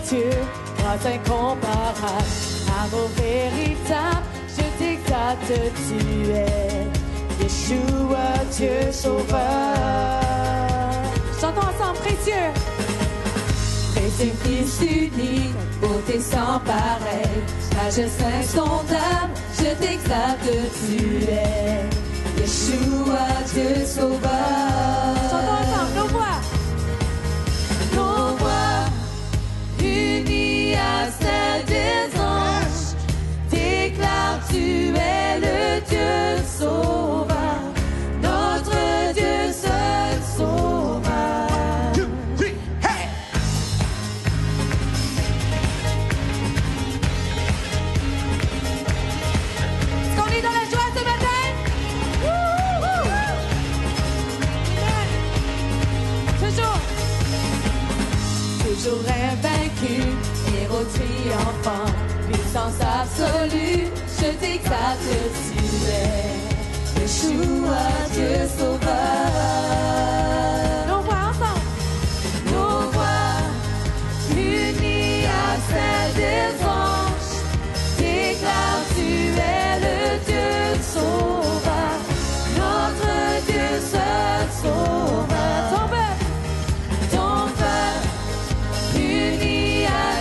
Dieu, grâce incomparable, amour véritable, je t'exalte, tu es Yeshua, Dieu sauveur. Chantons ensemble, précieux. Précieux Fils unique, beauté sans pareil, sagesse insondable, je t'exalte, tu es Yeshua, Dieu sauveur. Chantons ensemble, nos voix. Nos voix unies à celles des anges déclarent, tu es le Dieu sauveur, notre Dieu seul sauveur. Est-ce qu'on est dans la joie ce matin? Toujours invaincu, héros triomphant, puissance absolue, je t'exalte, tu es Yeshua, Dieu sauveur. Nos voix ensemble, nos voix unies à celles des anges déclarent, tu es le Dieu sauveur, notre Dieu seul sauveur.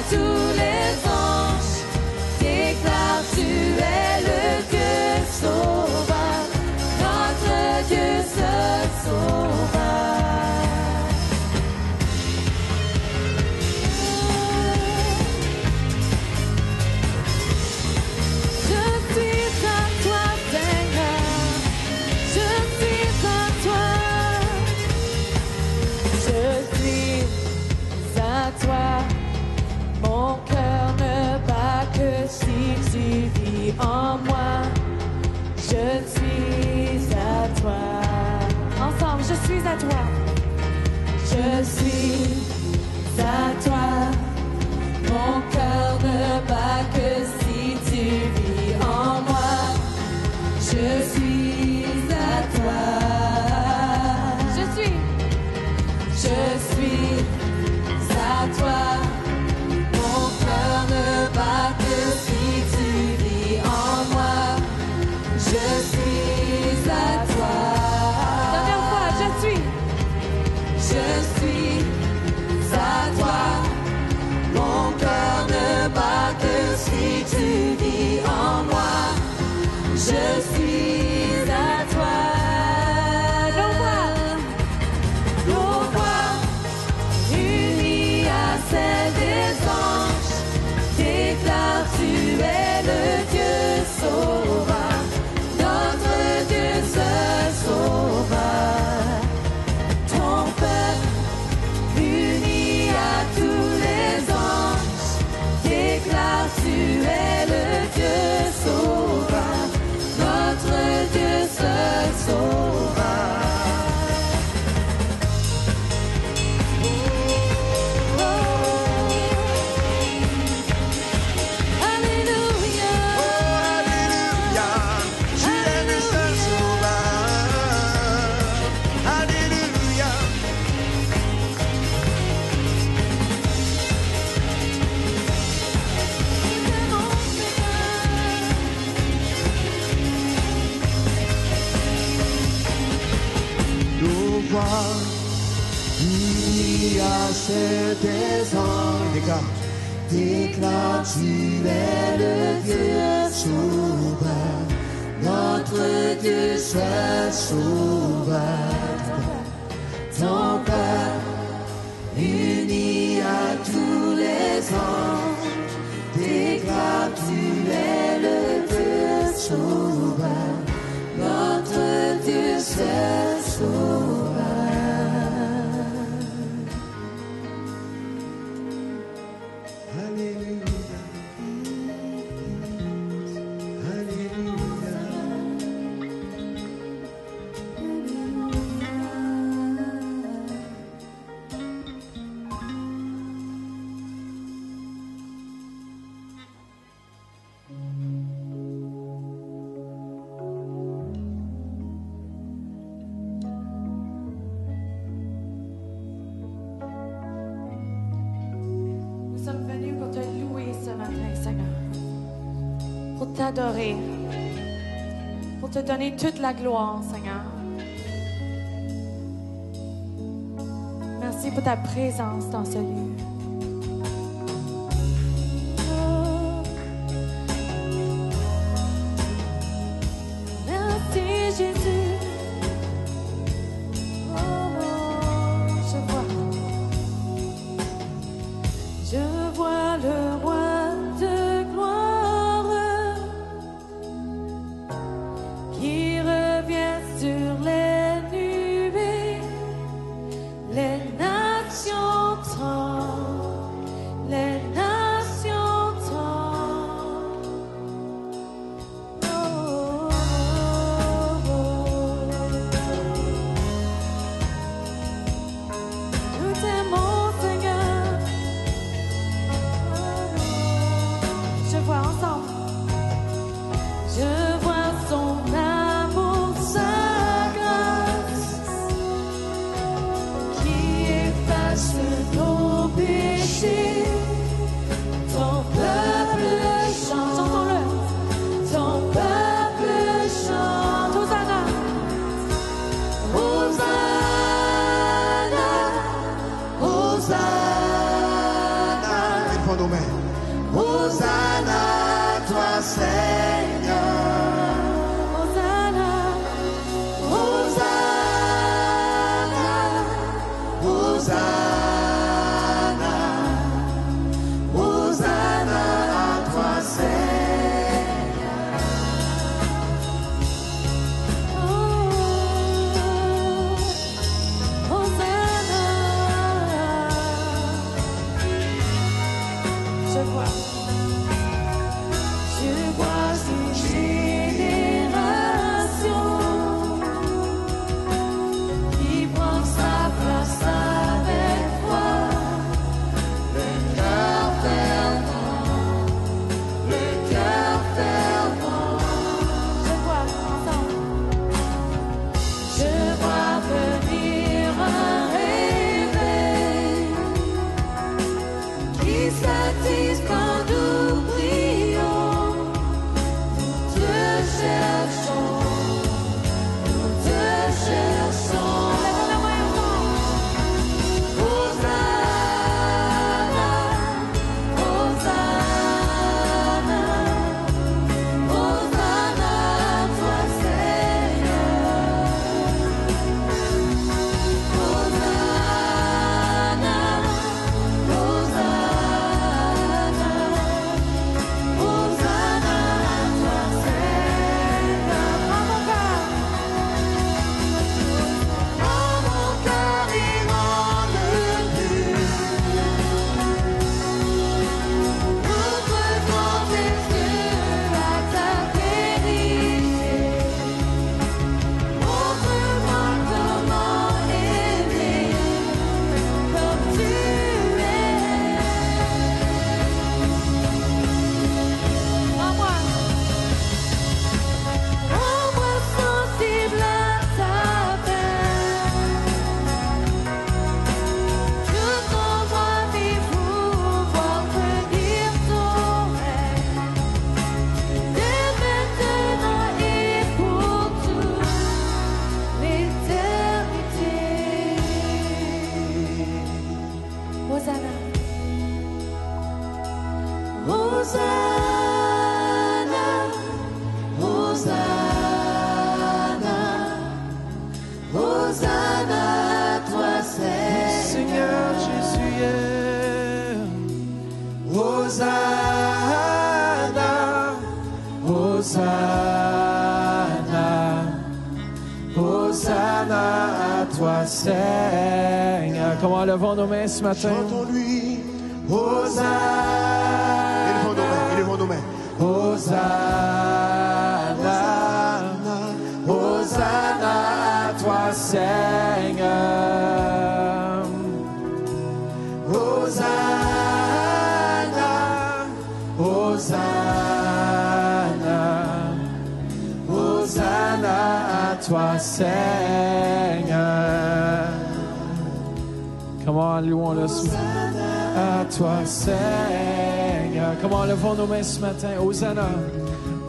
Tous les anges déclarent, tu es le Dieu sauveur, notre Dieu seul sauveur. Je suis à toi, Seigneur, je suis à toi, je suis à toi. Mon cœur ne bat que si tu vis en moi. Je suis à toi. Ensemble, je suis à toi. Je suis à toi. Mon cœur ne bat que si tu vis en moi. Je suis à toi. Je suis à toi. Mon cœur ne bat que si tu vis en moi. Je suis à toi. Dernière fois, je suis à toi. Mon cœur ne bat que si tu vis en moi. Je suis à toi. Nos voix unies à celles des anges déclarent, tu es le Dieu sauveur, notre Dieu seul sauveur. Ton peuple uni à tous les anges déclare, tu es le Dieu sauveur, notre Dieu seul sauveur. Unis à celles des anges, déclare, tu es le Dieu sauveur, notre Dieu seul sauveur. Ton peuple uni à tous les anges déclare, tu es le Dieu sauveur, notre Dieu seul sauveur. t'adorer, pour te donner toute la gloire, Seigneur. Merci pour ta présence dans ce lieu. Merci, Jésus. Je vois le roi de gloire qui revient sur les nuées. Les nations tremblent, les nations tremblent. Oh, oh, oh. Nous t'aimons, Seigneur. Je vois ensemble. Je vois son amour, sa grâce qui efface nos péchés. Ton peuple chante, chantons-le. Ton peuple chante. Hosanna, Hosanna, Hosanna. Élevons nos mains. Hosanna, toi Seigneur. Hosanna, Hosanna, Hosanna, Hosanna à toi Seigneur. Hosanna. Je vois une génération qui prend sa place avec toi. Le cœur fervent, le cœur fervent. Je vois ensemble. Je vois venir un réveil qui s'attise quand nous prions. Nous te cherchons, nous te cherchons. Lève la main ensemble. Hosanna, Hosanna, Hosanna, toi Seigneur. Hosanna, Hosanna, Hosanna, toi Seigneur. En mon cœur, il rentre plus. Notre contexte à ta vérité. Montre-moi comment aimer comme tu es. Rends-moi sensible à ta peine. Toute mon vie pouvoir venir ton règne. Dès maintenant et pour toute l'éternité. Hosanna, Hosanna, Hosanna, Hosanna, toi Seigneur. Seigneur Jésus est. Hosanna, Hosanna, Hosanna à toi Seigneur. Comment levons nos mains ce matin? Chantons-lui. Hosanna. Élevons nos mains. Hosanna, Hosanna à toi Seigneur. Hosanna, Hosanna, Hosanna à toi Seigneur. Comment louons-le à toi Seigneur. Comment levons nos mains ce matin? Hosanna,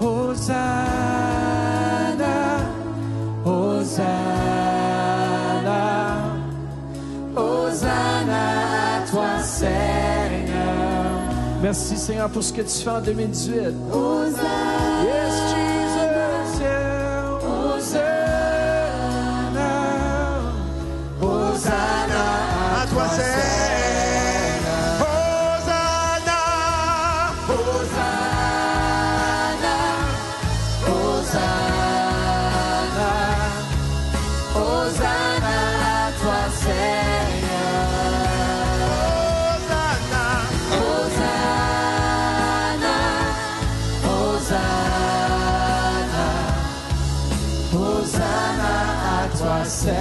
Hosanna. Hosanna à toi, Seigneur. Merci, Seigneur, pour ce que tu fais en 2018. Hosanna. Yes, Jesus. Yeah. Hosanna. Hosanna à toi, Seigneur. Hosanna. Hosanna. Hosanna. Hosanna à toi, Seigneur. Hosanna. Hosanna. Hosanna à toi, Seigneur.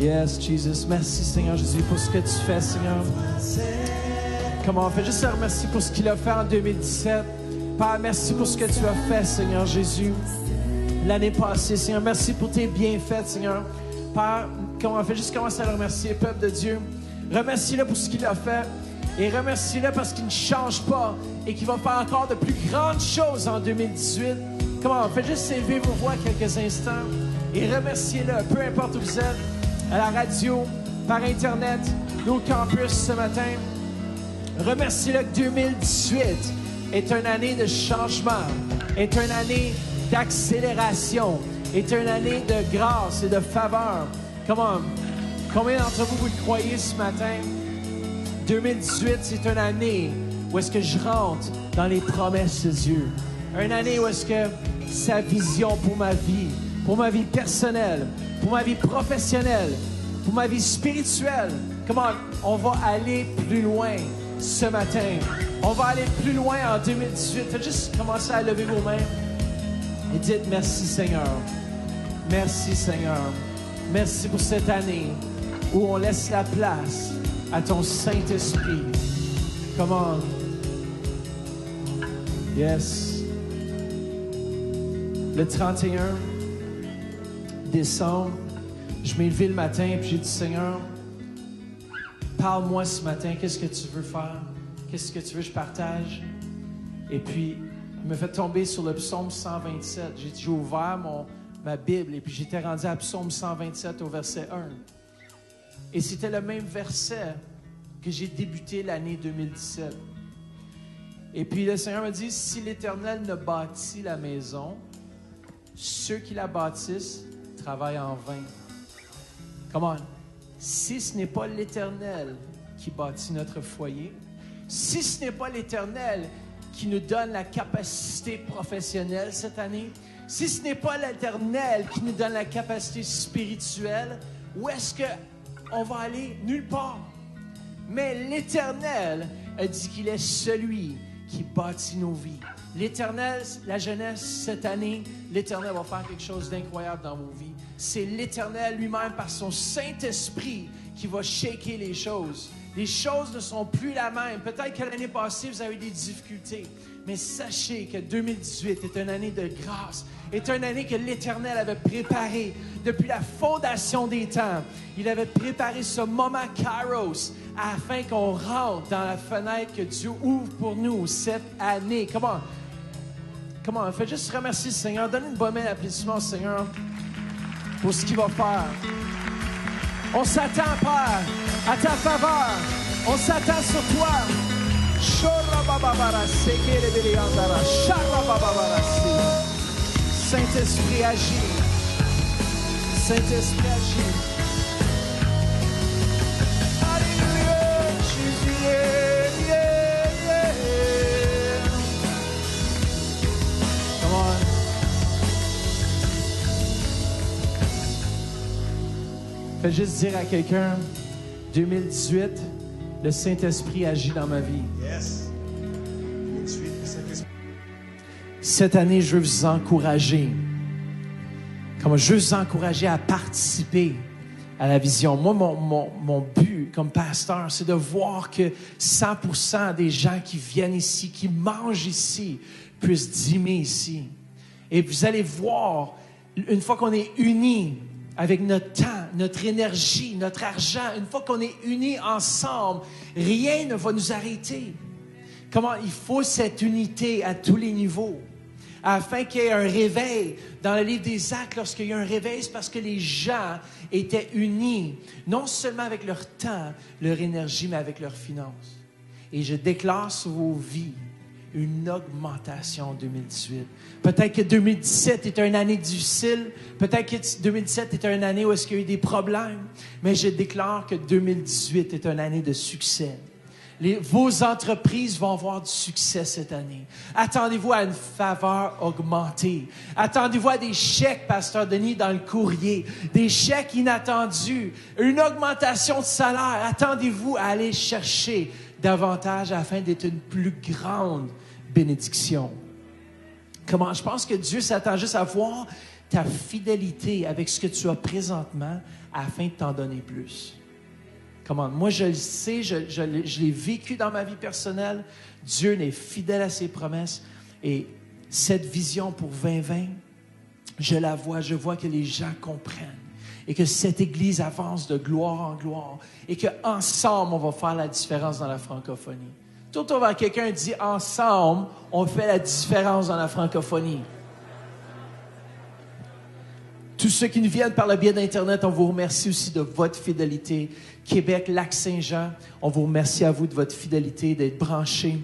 Yes, Jesus. Merci, Seigneur Jésus, pour ce que tu fais, Seigneur. Comment on fait juste te remercier pour ce qu'il a fait en 2017. Père, merci pour ce que tu as fait, Seigneur Jésus, l'année passée, Seigneur. Merci pour tes bienfaits, Seigneur. Père, comment on fait juste commencer à le remercier, peuple de Dieu. Remercie-le pour ce qu'il a fait. Et remercie-le parce qu'il ne change pas et qu'il va faire encore de plus grandes choses en 2018. Comment on fait juste élever vos voix quelques instants et remerciez-le, peu importe où vous êtes, à la radio, par Internet, au campus ce matin. Remercie-le que 2018 est une année de changement, est une année d'accélération, est une année de grâce et de faveur. Comment? Combien d'entre vous le croyez ce matin? 2018, c'est une année où est-ce que je rentre dans les promesses de Dieu. Une année où est-ce que sa vision pour ma vie personnelle, pour ma vie professionnelle, pour ma vie spirituelle, comment on va aller plus loin ce matin. On va aller plus loin en 2018. Faites juste commencer à lever vos mains et dites merci Seigneur. Merci Seigneur. Merci pour cette année où on laisse la place à ton Saint-Esprit. Come on. Yes. Le 31 décembre, je m'ai levé le matin et j'ai dit, Seigneur, parle-moi ce matin, qu'est-ce que tu veux faire? Qu'est-ce que tu veux que je partage? Et puis, il m'a fait tomber sur le psaume 127. J'ai ouvert ma Bible et puis j'étais rendu à psaume 127 au verset 1. Et c'était le même verset que j'ai débuté l'année 2017. Et puis le Seigneur m'a dit, si l'Éternel ne bâtit la maison, ceux qui la bâtissent travaillent en vain. Come on. Si ce n'est pas l'Éternel qui bâtit notre foyer, si ce n'est pas l'Éternel qui nous donne la capacité professionnelle cette année, si ce n'est pas l'Éternel qui nous donne la capacité spirituelle, où est-ce qu'on va aller? Nulle part. Mais l'Éternel a dit qu'il est celui qui bâtit nos vies. L'Éternel, la jeunesse, cette année, l'Éternel va faire quelque chose d'incroyable dans vos vies. C'est l'Éternel lui-même, par son Saint-Esprit, qui va shaker les choses. Les choses ne sont plus la même. Peut-être que l'année passée, vous avez eu des difficultés. Mais sachez que 2018 est une année de grâce, est une année que l'Éternel avait préparée depuis la fondation des temps. Il avait préparé ce moment Kairos afin qu'on rentre dans la fenêtre que Dieu ouvre pour nous cette année. Comment? Faites juste remercier le Seigneur. Donnez une bonne main d'applaudissement au Seigneur pour ce qu'il va faire. On s'attend, Père, à ta faveur. On s'attend sur toi. Saint-Esprit agit. Saint-Esprit agit. Alléluia, Jésus, yeah. Come on. Fais juste dire à quelqu'un, 2018, le Saint-Esprit agit dans ma vie. Yes. Cette année, je veux vous encourager. Comme je veux vous encourager à participer à la vision. Moi, mon but comme pasteur, c'est de voir que 100% des gens qui viennent ici, qui mangent ici, puissent dîmer ici. Et vous allez voir, une fois qu'on est unis avec notre temps, notre énergie, notre argent, une fois qu'on est unis ensemble, rien ne va nous arrêter. Comment il faut cette unité à tous les niveaux. Afin qu'il y ait un réveil. Dans le livre des Actes, lorsqu'il y a un réveil, c'est parce que les gens étaient unis, non seulement avec leur temps, leur énergie, mais avec leurs finances. Et je déclare sur vos vies une augmentation en 2018. Peut-être que 2017 est une année difficile. Peut-être que 2017 est une année où est-ce qu'il y a eu des problèmes. Mais je déclare que 2018 est une année de succès. Vos entreprises vont avoir du succès cette année. Attendez-vous à une faveur augmentée. Attendez-vous à des chèques, Pasteur Denis, dans le courrier. Des chèques inattendus. Une augmentation de salaire. Attendez-vous à aller chercher davantage afin d'être une plus grande bénédiction. Comment? Je pense que Dieu s'attend juste à voir ta fidélité avec ce que tu as présentement afin de t'en donner plus. Comment? Moi, je le sais, je l'ai vécu dans ma vie personnelle. Dieu est fidèle à ses promesses. Et cette vision pour 2020, je la vois. Je vois que les gens comprennent. Et que cette Église avance de gloire en gloire. Et qu'ensemble, on va faire la différence dans la francophonie. Tout au vers quelqu'un dit, ensemble, on fait la différence dans la francophonie. Tous ceux qui nous viennent par le biais d'Internet, on vous remercie aussi de votre fidélité. Québec, Lac-Saint-Jean, on vous remercie à vous de votre fidélité, d'être branchés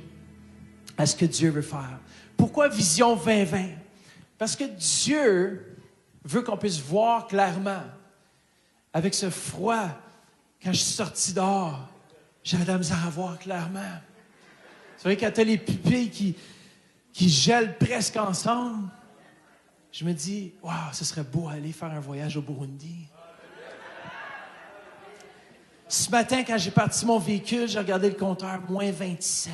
à ce que Dieu veut faire. Pourquoi Vision 2020? Parce que Dieu veut qu'on puisse voir clairement. Avec ce froid, quand je suis sorti dehors, j'avais de la misère à voir clairement. C'est vrai, quand tu as les pupilles qui gèlent presque ensemble, je me dis, wow, ce serait beau aller faire un voyage au Burundi. Ce matin, quand j'ai parti mon véhicule, j'ai regardé le compteur, moins 27.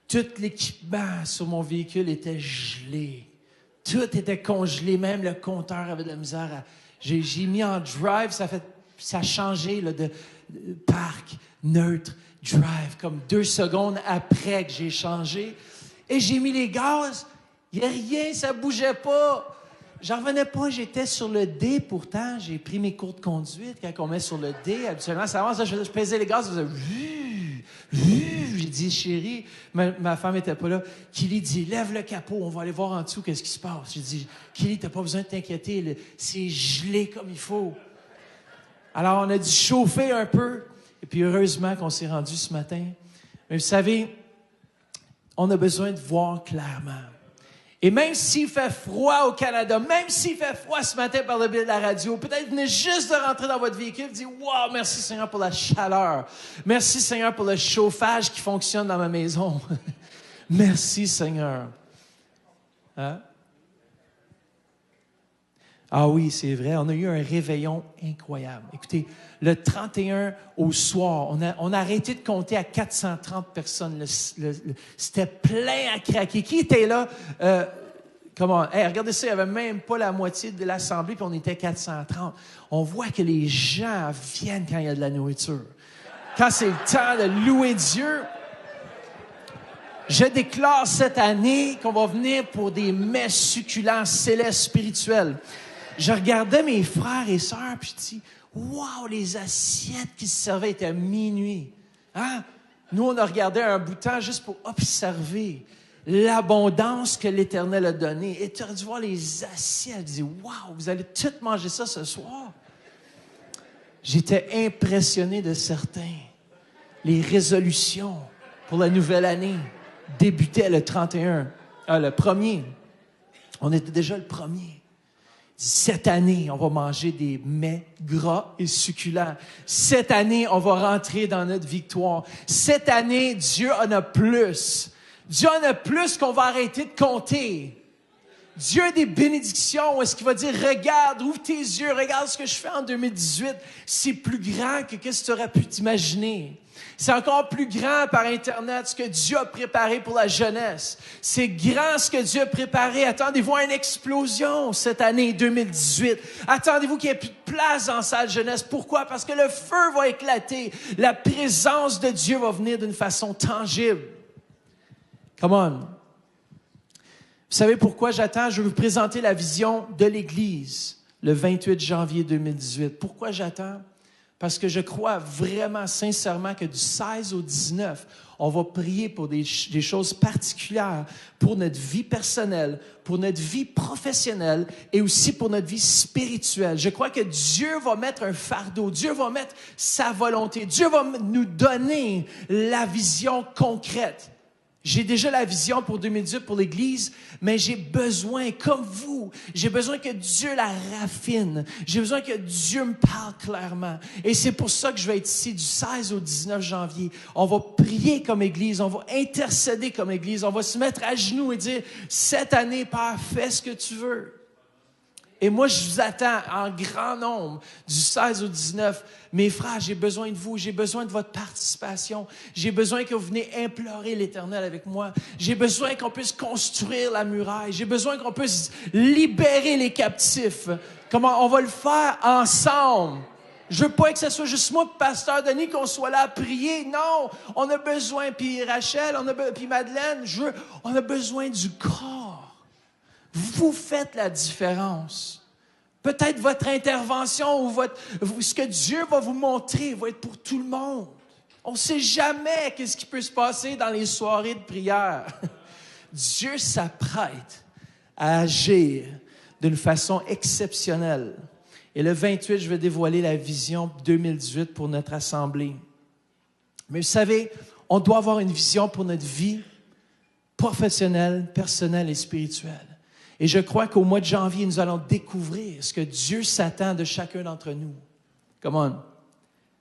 Tout l'équipement sur mon véhicule était gelé. Tout était congelé, même le compteur avait de la misère à... J'ai mis en drive, ça a changé là, de parc, neutre, drive, comme 2 secondes après que j'ai changé. Et j'ai mis les gaz, il n'y a rien, ça ne bougeait pas. J'en revenais pas, j'étais sur le D pourtant. J'ai pris mes cours de conduite. Quand on met sur le D, habituellement, ça avance. Je pesais les gaz, ça faisait... J'ai dit, chérie, ma femme était pas là. Kili dit, lève le capot, on va aller voir en dessous qu'est-ce qui se passe. J'ai dit, Kili, t'as pas besoin de t'inquiéter, c'est gelé comme il faut. Alors, on a dû chauffer un peu. Et puis, heureusement qu'on s'est rendu ce matin. Mais vous savez, on a besoin de voir clairement. Et même s'il fait froid au Canada, même s'il fait froid ce matin par le biais de la radio, peut-être vous venez juste de rentrer dans votre véhicule et dire « Wow, merci Seigneur pour la chaleur. Merci Seigneur pour le chauffage qui fonctionne dans ma maison. Merci Seigneur. » Hein? Ah oui, c'est vrai, on a eu un réveillon incroyable. Écoutez, le 31 au soir, on a arrêté de compter à 430 personnes. C'était plein à craquer. Qui était là? Regardez ça, il n'y avait même pas la moitié de l'assemblée, puis on était 430. On voit que les gens viennent quand il y a de la nourriture. Quand c'est le temps de louer Dieu, je déclare cette année qu'on va venir pour des mets succulents, célestes, spirituels. Je regardais mes frères et sœurs, puis je dis, wow, les assiettes qui se servaient étaient à minuit. Hein? Nous, on a regardé un bout de temps juste pour observer l'abondance que l'Éternel a donnée. Et tu as dû voir les assiettes. Je dis, wow, vous allez tous manger ça ce soir. J'étais impressionné de certains. Les résolutions pour la nouvelle année débutaient le 31. Le 1er. On était déjà le 1er. Cette année, on va manger des mets gras et succulents. Cette année, on va rentrer dans notre victoire. Cette année, Dieu en a plus. Dieu en a plus qu'on va arrêter de compter. Dieu a des bénédictions où est-ce qu'il va dire, regarde, ouvre tes yeux, regarde ce que je fais en 2018. C'est plus grand que ce que tu aurais pu t'imaginer. C'est encore plus grand par Internet ce que Dieu a préparé pour la jeunesse. C'est grand ce que Dieu a préparé. Attendez-vous à une explosion cette année 2018. Attendez-vous qu'il n'y ait plus de place dans la salle jeunesse. Pourquoi? Parce que le feu va éclater. La présence de Dieu va venir d'une façon tangible. Come on. Vous savez pourquoi j'attends? Je vais vous présenter la vision de l'Église le 28 janvier 2018. Pourquoi j'attends? Parce que je crois vraiment, sincèrement, que du 16 au 19, on va prier pour des choses particulières pour notre vie personnelle, pour notre vie professionnelle et aussi pour notre vie spirituelle. Je crois que Dieu va mettre un fardeau, Dieu va mettre sa volonté, Dieu va nous donner la vision concrète. J'ai déjà la vision pour 2018 pour l'Église, mais j'ai besoin, comme vous, j'ai besoin que Dieu la raffine. J'ai besoin que Dieu me parle clairement. Et c'est pour ça que je vais être ici du 16 au 19 janvier. On va prier comme Église, on va intercéder comme Église, on va se mettre à genoux et dire, cette année, Père, fais ce que tu veux. Et moi, je vous attends en grand nombre du 16 au 19. Mes frères, j'ai besoin de vous, j'ai besoin de votre participation. J'ai besoin que vous venez implorer l'Éternel avec moi. J'ai besoin qu'on puisse construire la muraille. J'ai besoin qu'on puisse libérer les captifs. Comment on va le faire ensemble? Je veux pas que ce soit juste moi, Pasteur Denis, qu'on soit là à prier. Non, on a besoin, puis Rachel, puis Madeleine, on a besoin du corps. Vous faites la différence. Peut-être votre intervention ou ce que Dieu va vous montrer va être pour tout le monde. On ne sait jamais qu'est-ce qui peut se passer dans les soirées de prière. Dieu s'apprête à agir d'une façon exceptionnelle. Et le 28, je vais dévoiler la vision 2018 pour notre assemblée. Mais vous savez, on doit avoir une vision pour notre vie professionnelle, personnelle et spirituelle. Et je crois qu'au mois de janvier, nous allons découvrir ce que Dieu s'attend de chacun d'entre nous. Come on.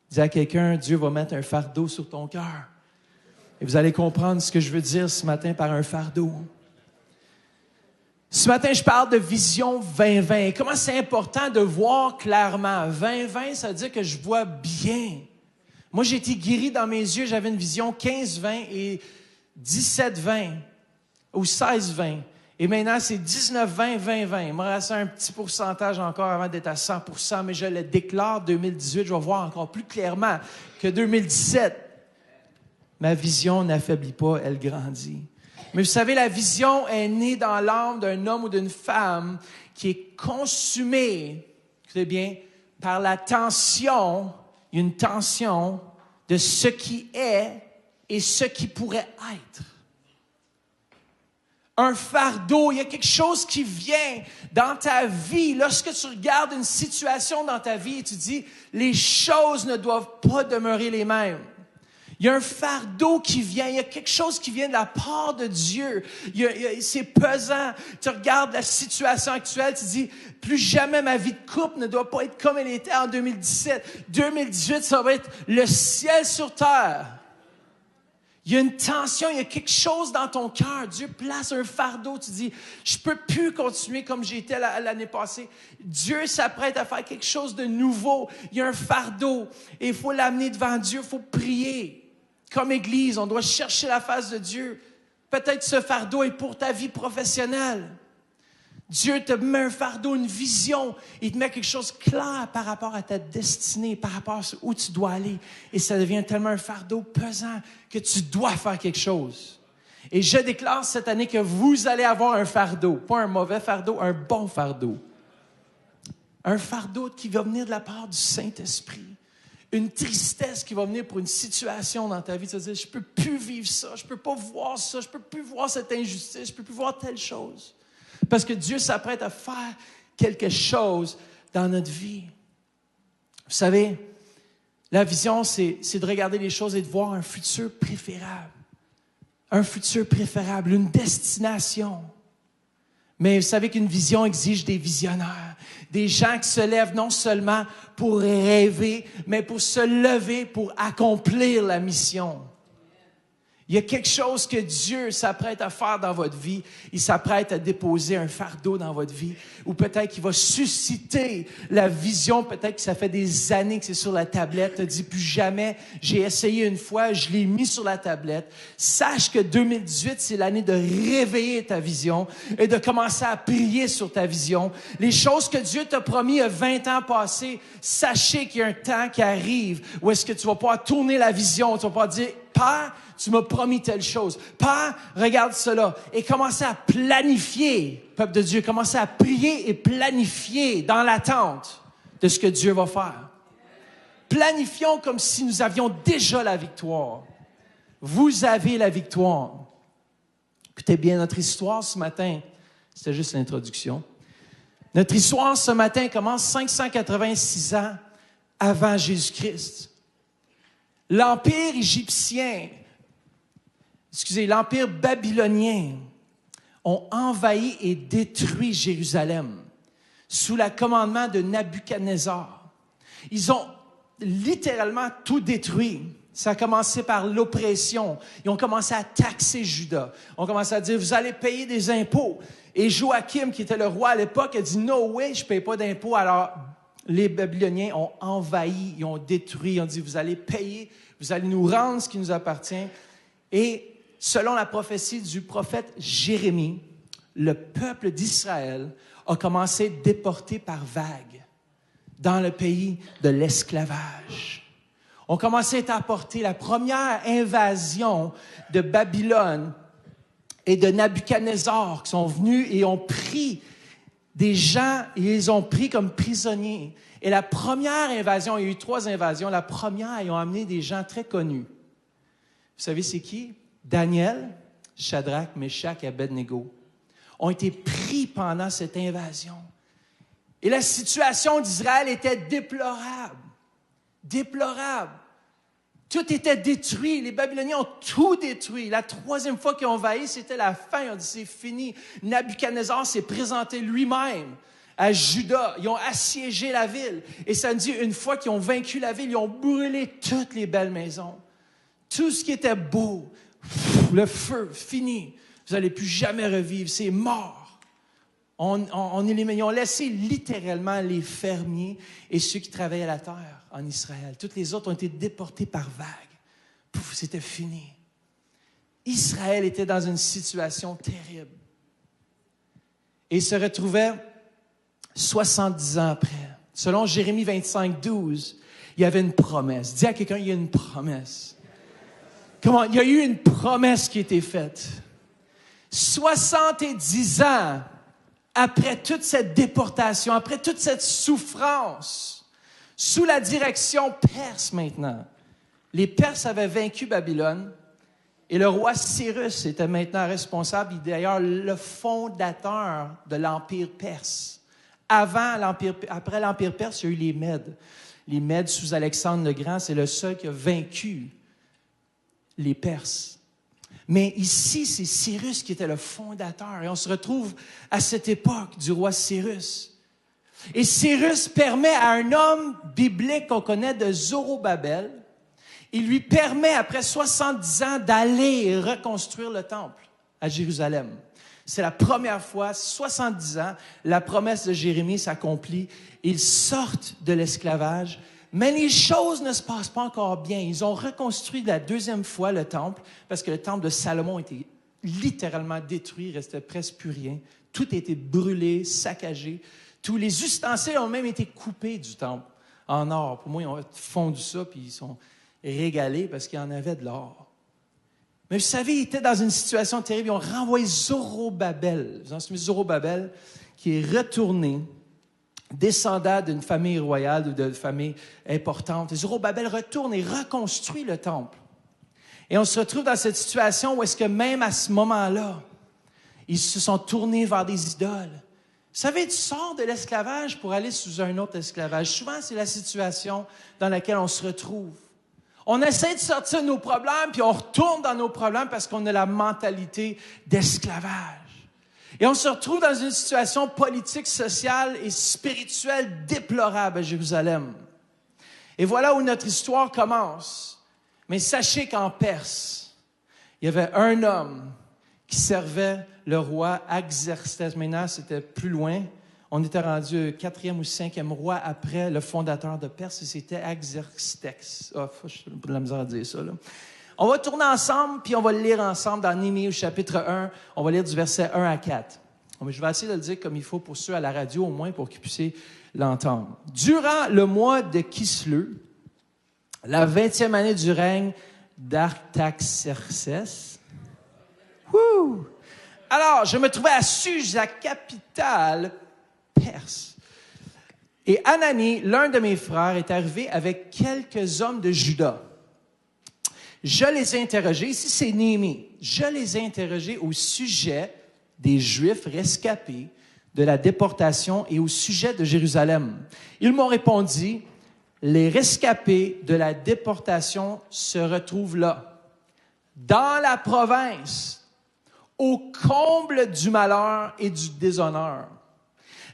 Dis à quelqu'un, Dieu va mettre un fardeau sur ton cœur. Et vous allez comprendre ce que je veux dire ce matin par un fardeau. Ce matin, je parle de vision 2020. Comment c'est important de voir clairement. 2020, ça veut dire que je vois bien. Moi, j'ai été guéri dans mes yeux. J'avais une vision 15-20 et 17-20 ou 16-20. Et maintenant, c'est 19-20, 20-20. Il me reste un petit pourcentage encore avant d'être à 100%, mais je le déclare 2018. Je vais voir encore plus clairement que 2017. Ma vision n'affaiblit pas, elle grandit. Mais vous savez, la vision est née dans l'âme d'un homme ou d'une femme qui est consumé, écoutez bien, par la tension, une tension de ce qui est et ce qui pourrait être. Un fardeau, il y a quelque chose qui vient dans ta vie. Lorsque tu regardes une situation dans ta vie et tu dis, les choses ne doivent pas demeurer les mêmes. Il y a un fardeau qui vient, il y a quelque chose qui vient de la part de Dieu. C'est pesant. Tu regardes la situation actuelle, tu dis, plus jamais ma vie de couple ne doit pas être comme elle était en 2017. 2018, ça va être le ciel sur terre. Il y a une tension, il y a quelque chose dans ton cœur. Dieu place un fardeau. Tu dis, je peux plus continuer comme j'étais l'année passée. Dieu s'apprête à faire quelque chose de nouveau. Il y a un fardeau et il faut l'amener devant Dieu. Il faut prier. Comme Église, on doit chercher la face de Dieu. Peut-être ce fardeau est pour ta vie professionnelle. Dieu te met un fardeau, une vision. Il te met quelque chose de clair par rapport à ta destinée, par rapport à où tu dois aller. Et ça devient tellement un fardeau pesant que tu dois faire quelque chose. Et je déclare cette année que vous allez avoir un fardeau. Pas un mauvais fardeau, un bon fardeau. Un fardeau qui va venir de la part du Saint-Esprit. Une tristesse qui va venir pour une situation dans ta vie. Tu vas dire, je ne peux plus vivre ça, je ne peux pas voir ça, je ne peux plus voir cette injustice, je ne peux plus voir telle chose. Parce que Dieu s'apprête à faire quelque chose dans notre vie. Vous savez, la vision, c'est de regarder les choses et de voir un futur préférable. Un futur préférable, une destination. Mais vous savez qu'une vision exige des visionnaires. Des gens qui se lèvent non seulement pour rêver, mais pour se lever, pour accomplir la mission. Il y a quelque chose que Dieu s'apprête à faire dans votre vie. Il s'apprête à déposer un fardeau dans votre vie. Ou peut-être qu'il va susciter la vision. Peut-être que ça fait des années que c'est sur la tablette. Tu te dis plus jamais. J'ai essayé une fois, je l'ai mis sur la tablette. Sache que 2018, c'est l'année de réveiller ta vision et de commencer à prier sur ta vision. Les choses que Dieu t'a promis il y a 20 ans passés, sachez qu'il y a un temps qui arrive où est-ce que tu vas pouvoir tourner la vision. Tu vas pouvoir dire, Père, tu m'as promis telle chose. Père, regarde cela. Et commencez à planifier, peuple de Dieu, commencez à prier et planifier dans l'attente de ce que Dieu va faire. Planifions comme si nous avions déjà la victoire. Vous avez la victoire. Écoutez bien notre histoire ce matin. C'était juste l'introduction. Notre histoire ce matin commence 586 ans avant Jésus-Christ. L'Empire babylonien ont envahi et détruit Jérusalem sous le commandement de Nabuchodonosor. Ils ont littéralement tout détruit. Ça a commencé par l'oppression. Ils ont commencé à taxer Juda. Ils ont commencé à dire, vous allez payer des impôts. Et Joachim, qui était le roi à l'époque, a dit, no way, je ne paye pas d'impôts. Alors, les Babyloniens ont envahi, ils ont détruit, ils ont dit, vous allez payer, vous allez nous rendre ce qui nous appartient. Et selon la prophétie du prophète Jérémie, le peuple d'Israël a commencé à déporter par vagues dans le pays de l'esclavage. On commençait à apporter la première invasion de Babylone et de Nabuchodonosor qui sont venus et ont pris des gens et ils les ont pris comme prisonniers. Et la première invasion, il y a eu 3 invasions. La première, ils ont amené des gens très connus. Vous savez c'est qui? Daniel, Shadrach, Meshach et Abednego ont été pris pendant cette invasion. Et la situation d'Israël était déplorable. Déplorable. Tout était détruit. Les Babyloniens ont tout détruit. La 3e fois qu'ils ont envahi, c'était la fin. Ils ont dit, c'est fini. Nabuchodonosor s'est présenté lui-même à Juda. Ils ont assiégé la ville. Et ça nous dit, une fois qu'ils ont vaincu la ville, ils ont brûlé toutes les belles maisons. Tout ce qui était beau. Le feu, fini. Vous n'allez plus jamais revivre. C'est mort. Ils ont laissé littéralement les fermiers et ceux qui travaillaient la terre en Israël. Toutes les autres ont été déportés par vagues. Pouf, c'était fini. Israël était dans une situation terrible. Et il se retrouvait 70 ans après. Selon Jérémie 25, 12, il y avait une promesse. Dis à quelqu'un, il y a une promesse. Comment? Il y a eu une promesse qui a été faite. 70 ans après toute cette déportation, après toute cette souffrance, sous la direction perse maintenant. Les Perses avaient vaincu Babylone et le roi Cyrus était maintenant responsable. Il est d'ailleurs le fondateur de l'Empire perse. Après l'Empire perse, il y a eu les Mèdes. Les Mèdes sous Alexandre le Grand, c'est le seul qui a vaincu les Perses. Mais ici, c'est Cyrus qui était le fondateur. Et on se retrouve à cette époque du roi Cyrus. Et Cyrus permet à un homme biblique qu'on connaît de Zorobabel, il lui permet, après 70 ans, d'aller reconstruire le temple à Jérusalem. C'est la première fois, 70 ans, la promesse de Jérémie s'accomplit. Ils sortent de l'esclavage. Mais les choses ne se passent pas encore bien. Ils ont reconstruit la 2e fois le temple, parce que le temple de Salomon était littéralement détruit, il restait presque plus rien. Tout a été brûlé, saccagé. Tous les ustensiles ont même été coupés du temple en or. Pour moi, ils ont fondu ça, puis ils sont régalés parce qu'il y en avait de l'or. Mais vous savez, ils étaient dans une situation terrible. Ils ont renvoyé Zorobabel. Vous en souvenez, Zorobabel, qui est retourné, descendant d'une famille royale ou d'une famille importante. Et Zorobabel retourne et reconstruit le temple. Et on se retrouve dans cette situation où est-ce que même à ce moment-là, ils se sont tournés vers des idoles. Vous savez, tu sors de l'esclavage pour aller sous un autre esclavage. Souvent, c'est la situation dans laquelle on se retrouve. On essaie de sortir de nos problèmes, puis on retourne dans nos problèmes parce qu'on a la mentalité d'esclavage. Et on se retrouve dans une situation politique, sociale et spirituelle déplorable à Jérusalem. Et voilà où notre histoire commence. Mais sachez qu'en Perse, il y avait un homme qui servait le roi Artaxerxès. Maintenant, c'était plus loin. On était rendu 4e ou 5e roi après le fondateur de Perse, et c'était Artaxerxès. J'ai de la misère à dire ça, là. On va tourner ensemble, puis on va le lire ensemble dans Néhémie au chapitre 1. On va lire du verset 1 à 4. Je vais essayer de le dire comme il faut pour ceux à la radio, au moins, pour qu'ils puissent l'entendre. Durant le mois de Kisleu, la 20e année du règne d'Artaxerxès, alors, je me trouvais à Suse, la capitale perse. Et Hanani, l'un de mes frères, est arrivé avec quelques hommes de Juda. Je les ai interrogés, ici c'est Néhémie, je les ai interrogés au sujet des Juifs rescapés de la déportation et au sujet de Jérusalem. Ils m'ont répondu, les rescapés de la déportation se retrouvent là, dans la province, au comble du malheur et du déshonneur.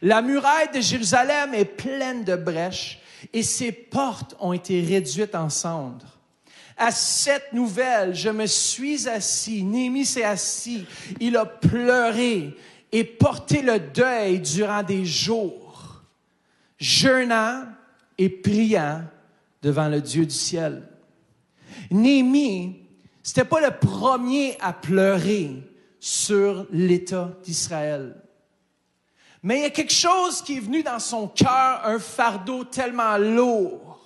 La muraille de Jérusalem est pleine de brèches et ses portes ont été réduites en cendres. À cette nouvelle, je me suis assis. Néhémie s'est assis. Il a pleuré et porté le deuil durant des jours, jeûnant et priant devant le Dieu du ciel. Néhémie, c'était pas le premier à pleurer sur l'État d'Israël. Mais il y a quelque chose qui est venu dans son cœur, un fardeau tellement lourd.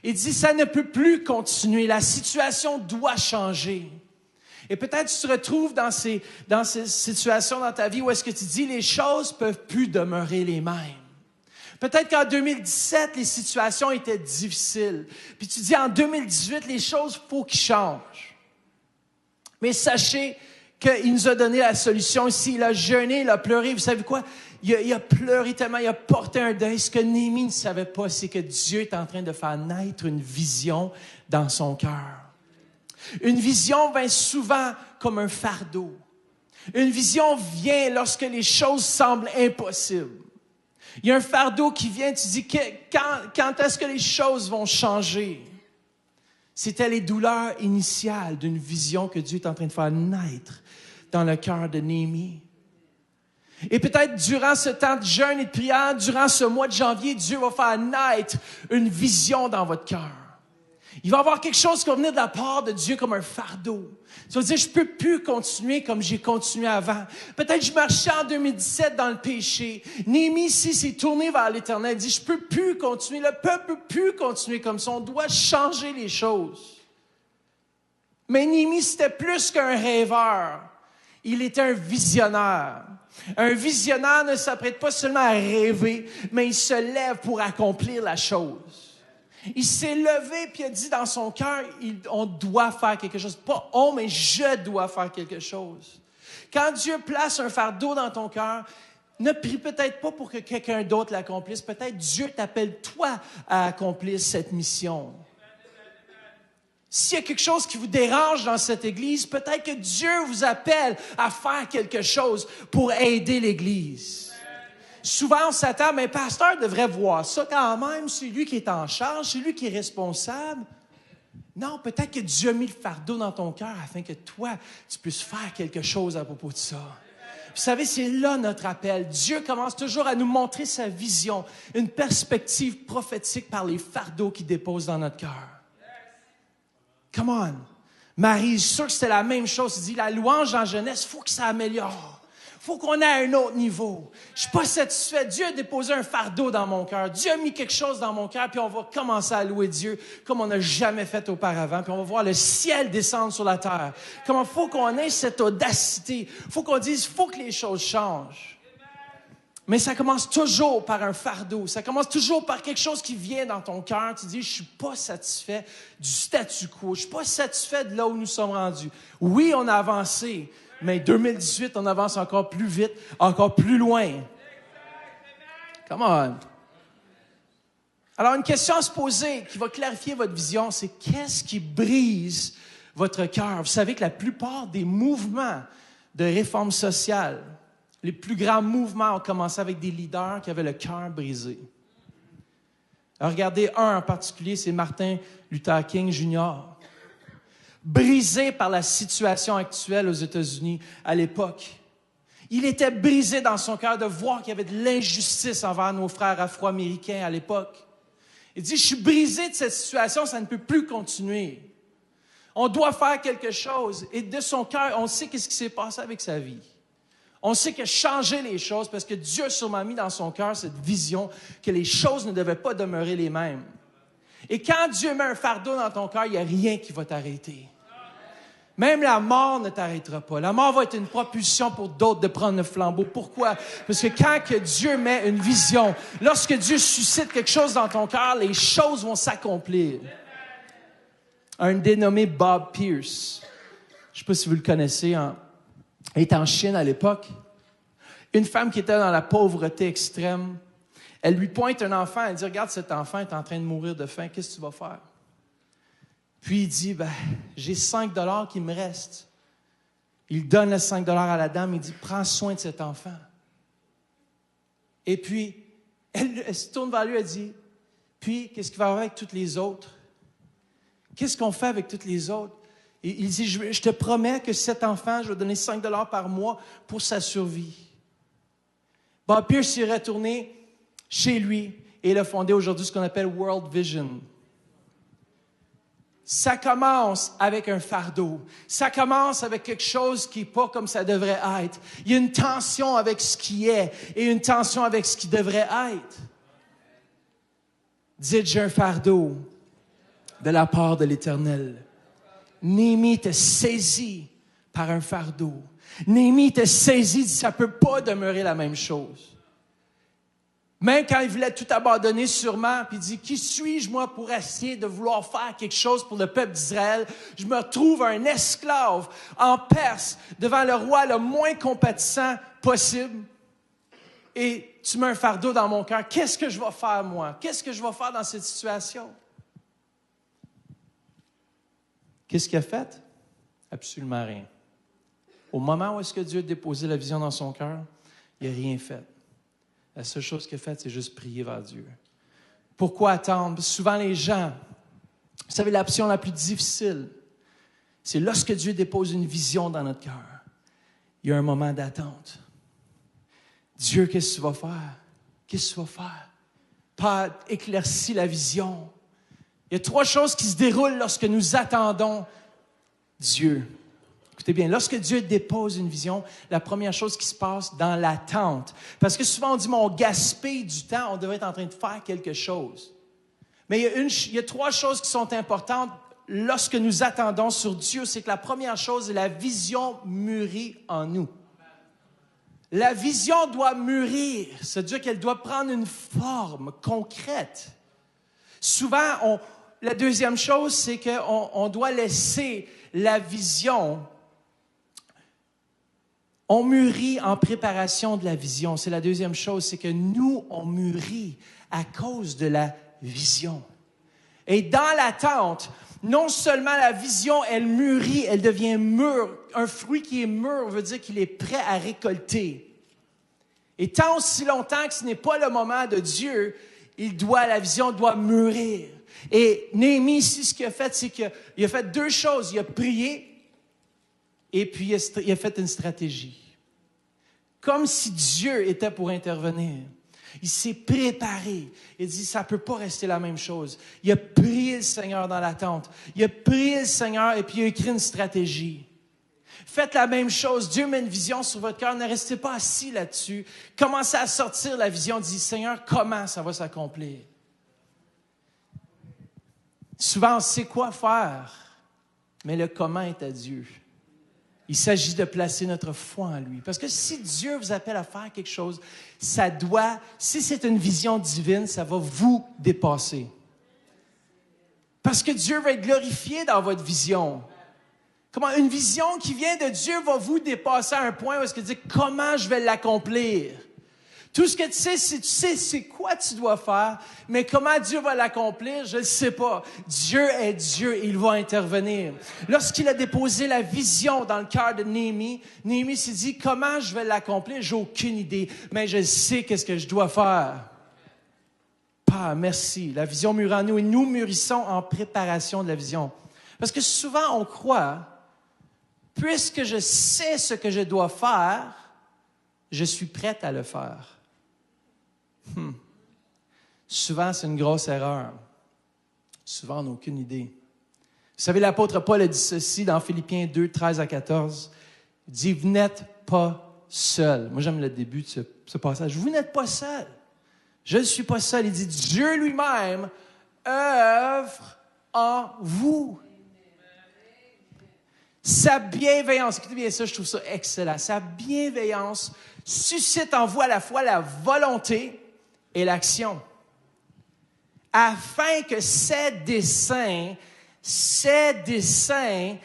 Il dit, ça ne peut plus continuer, la situation doit changer. Et peut-être tu te retrouves dans ces situations dans ta vie où est-ce que tu dis, les choses peuvent plus demeurer les mêmes. Peut-être qu'en 2017, les situations étaient difficiles. Puis tu dis, en 2018, les choses, faut qu'ils changent. Mais sachez qu'il nous a donné la solution ici. Il a jeûné, il a pleuré. Vous savez quoi? Il a pleuré tellement, il a porté un deuil. Ce que Néhémie ne savait pas, c'est que Dieu est en train de faire naître une vision dans son cœur. Une vision vient souvent comme un fardeau. Une vision vient lorsque les choses semblent impossibles. Il y a un fardeau qui vient, tu dis, quand est-ce que les choses vont changer? C'était les douleurs initiales d'une vision que Dieu est en train de faire naître dans le cœur de Néhémie. Et peut-être durant ce temps de jeûne et de prière, durant ce mois de janvier, Dieu va faire naître une vision dans votre cœur. Il va y avoir quelque chose qui va venir de la part de Dieu comme un fardeau. Tu vas dire, je peux plus continuer comme j'ai continué avant. Peut-être je marchais en 2017 dans le péché. Néhémie ici s'est tourné vers l'Éternel. Il dit, je peux plus continuer. Le peuple peut plus continuer comme ça. On doit changer les choses. Mais Néhémie, c'était plus qu'un rêveur. Il était un visionnaire. Un visionnaire ne s'apprête pas seulement à rêver, mais il se lève pour accomplir la chose. Il s'est levé puis il a dit dans son cœur, on doit faire quelque chose. Pas on, mais je dois faire quelque chose. Quand Dieu place un fardeau dans ton cœur, ne prie peut-être pas pour que quelqu'un d'autre l'accomplisse. Peut-être Dieu t'appelle toi à accomplir cette mission. S'il y a quelque chose qui vous dérange dans cette Église, peut-être que Dieu vous appelle à faire quelque chose pour aider l'Église. Souvent, on s'attend, mais le pasteur devrait voir ça quand même. C'est lui qui est en charge, c'est lui qui est responsable. Non, peut-être que Dieu a mis le fardeau dans ton cœur afin que toi, tu puisses faire quelque chose à propos de ça. Vous savez, c'est là notre appel. Dieu commence toujours à nous montrer sa vision, une perspective prophétique par les fardeaux qu'il dépose dans notre cœur. Come on. Marie, je suis sûr que c'était la même chose. Il dit, la louange en jeunesse, il faut que ça améliore. Il faut qu'on ait un autre niveau. Je suis pas satisfait. Dieu a déposé un fardeau dans mon cœur. Dieu a mis quelque chose dans mon cœur, puis on va commencer à louer Dieu comme on n'a jamais fait auparavant. Puis on va voir le ciel descendre sur la terre. Comment il faut qu'on ait cette audacité. Il faut qu'on dise, il faut que les choses changent. Mais ça commence toujours par un fardeau. Ça commence toujours par quelque chose qui vient dans ton cœur. Tu dis, je suis pas satisfait du statu quo. Je suis pas satisfait de là où nous sommes rendus. Oui, on a avancé, mais 2018, on avance encore plus vite, encore plus loin. Come on. Alors, une question à se poser qui va clarifier votre vision, c'est qu'est-ce qui brise votre cœur? Vous savez que la plupart des mouvements de réforme sociale, les plus grands mouvements ont commencé avec des leaders qui avaient le cœur brisé. Alors, regardez un en particulier, c'est Martin Luther King Jr., brisé par la situation actuelle aux États-Unis à l'époque. Il était brisé dans son cœur de voir qu'il y avait de l'injustice envers nos frères afro-américains à l'époque. Il dit, je suis brisé de cette situation, ça ne peut plus continuer. On doit faire quelque chose. Et de son cœur, on sait qu'est-ce qui s'est passé avec sa vie. On sait qu'il a changé les choses parce que Dieu a sûrement mis dans son cœur cette vision que les choses ne devaient pas demeurer les mêmes. Et quand Dieu met un fardeau dans ton cœur, il n'y a rien qui va t'arrêter. Même la mort ne t'arrêtera pas. La mort va être une propulsion pour d'autres de prendre le flambeau. Pourquoi? Parce que quand que Dieu met une vision, lorsque Dieu suscite quelque chose dans ton cœur, les choses vont s'accomplir. Un dénommé Bob Pierce, je ne sais pas si vous le connaissez, il était en Chine à l'époque. Une femme qui était dans la pauvreté extrême, elle lui pointe un enfant, elle dit « Regarde, cet enfant est en train de mourir de faim, qu'est-ce que tu vas faire? » Puis il dit, j'ai 5 $ qui me restent. Il donne les 5 $ à la dame, il dit, prends soin de cet enfant. Et puis, elle se tourne vers lui, elle dit, puis, qu'est-ce qu'il va avoir avec toutes les autres? Qu'est-ce qu'on fait avec toutes les autres? Et il dit, je te promets que cet enfant, je vais donner 5 $ par mois pour sa survie. Bob Pierce est retourné chez lui et il a fondé aujourd'hui ce qu'on appelle World Vision. Ça commence avec un fardeau. Ça commence avec quelque chose qui n'est pas comme ça devrait être. Il y a une tension avec ce qui est et une tension avec ce qui devrait être. Dites, j'ai un fardeau de la part de l'Éternel. Néhémie était saisi par un fardeau. Néhémie était saisi, dit, ça ne peut pas demeurer la même chose. Même quand il voulait tout abandonner sûrement, puis il dit, qui suis-je moi pour essayer de vouloir faire quelque chose pour le peuple d'Israël? Je me retrouve un esclave en Perse devant le roi le moins compatissant possible. Et tu mets un fardeau dans mon cœur. Qu'est-ce que je vais faire moi? Qu'est-ce que je vais faire dans cette situation? Qu'est-ce qu'il a fait? Absolument rien. Au moment où est-ce que Dieu a déposé la vision dans son cœur, il n'a rien fait. La seule chose qu'il a faite, c'est juste prier vers Dieu. Pourquoi attendre? Parce que souvent, les gens, vous savez, l'option la plus difficile, c'est lorsque Dieu dépose une vision dans notre cœur. Il y a un moment d'attente. Dieu, qu'est-ce que tu vas faire? Qu'est-ce que tu vas faire? Pas éclairci la vision. Il y a 3 choses qui se déroulent lorsque nous attendons Dieu. Écoutez bien, lorsque Dieu dépose une vision, la première chose qui se passe dans l'attente, parce que souvent on dit, mais on gaspille du temps, on devrait être en train de faire quelque chose. Mais il y a 3 choses qui sont importantes lorsque nous attendons sur Dieu, c'est que la première chose est la vision mûrit en nous. La vision doit mûrir, c'est-à-dire qu'elle doit prendre une forme concrète. Souvent, la deuxième chose, c'est qu'on doit laisser la vision. On mûrit en préparation de la vision. C'est la deuxième chose, c'est que nous, on mûrit à cause de la vision. Et dans l'attente, non seulement la vision, elle mûrit, elle devient mûre. Un fruit qui est mûr veut dire qu'il est prêt à récolter. Et tant aussi longtemps que ce n'est pas le moment de Dieu, la vision doit mûrir. Et Néhémie, ici, ce qu'il a fait, c'est qu'il a fait 2 choses. Il a prié et puis il a fait une stratégie. Comme si Dieu était pour intervenir. Il s'est préparé. Il a dit, ça ne peut pas rester la même chose. Il a prié le Seigneur dans l'attente. Il a prié le Seigneur et puis il a écrit une stratégie. Faites la même chose. Dieu met une vision sur votre cœur. Ne restez pas assis là-dessus. Commencez à sortir la vision. Dites, Seigneur, comment ça va s'accomplir? Souvent, on sait quoi faire, mais le comment est à Dieu. Il s'agit de placer notre foi en lui. Parce que si Dieu vous appelle à faire quelque chose, si c'est une vision divine, ça va vous dépasser. Parce que Dieu va être glorifié dans votre vision. Comment une vision qui vient de Dieu va vous dépasser à un point où est-ce que tu dis, comment je vais l'accomplir? Tout ce que tu sais, c'est quoi tu dois faire, mais comment Dieu va l'accomplir, je ne sais pas. Dieu est Dieu, il va intervenir. Lorsqu'il a déposé la vision dans le cœur de Néhémie, Néhémie s'est dit, comment je vais l'accomplir? J'ai aucune idée, mais je sais qu'est-ce que je dois faire. Ah, merci. La vision mûrit en nous et nous mûrissons en préparation de la vision. Parce que souvent, on croit, puisque je sais ce que je dois faire, je suis prête à le faire. Souvent, c'est une grosse erreur. Souvent, on n'a aucune idée. Vous savez, l'apôtre Paul a dit ceci dans Philippiens 2, 13 à 14. Il dit, vous n'êtes pas seul. Moi, j'aime le début de ce passage. Vous n'êtes pas seul. Je ne suis pas seul. Il dit, Dieu lui-même œuvre en vous. Sa bienveillance, écoutez bien ça, je trouve ça excellent. Sa bienveillance suscite en vous à la fois la volonté et l'action, afin que ses desseins, sa destinée,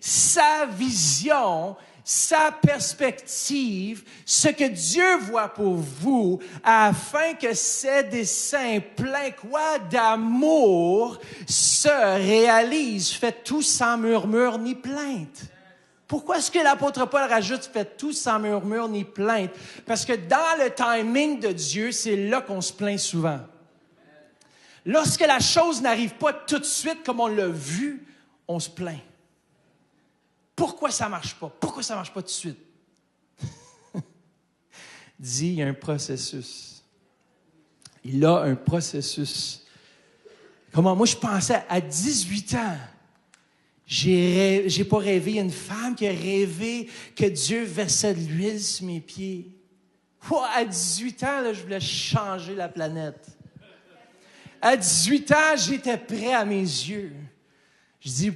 sa vision, sa perspective, ce que Dieu voit pour vous, afin que ces desseins pleins quoi d'amour se réalisent. Faites tout sans murmure ni plainte. Pourquoi est-ce que l'apôtre Paul rajoute « faites tout sans murmure ni plainte » ? Parce que dans le timing de Dieu, c'est là qu'on se plaint souvent. Lorsque la chose n'arrive pas tout de suite comme on l'a vu, on se plaint. Pourquoi ça marche pas? Pourquoi ça marche pas tout de suite? Dis, il y a un processus. Il a un processus. Comment? Moi, je pensais à 18 ans. J'ai pas rêvé. Il y a une femme qui a rêvé que Dieu versait de l'huile sur mes pieds. Oh, à 18 ans, là, je voulais changer la planète. À 18 ans, j'étais prêt à mes yeux. Je dis,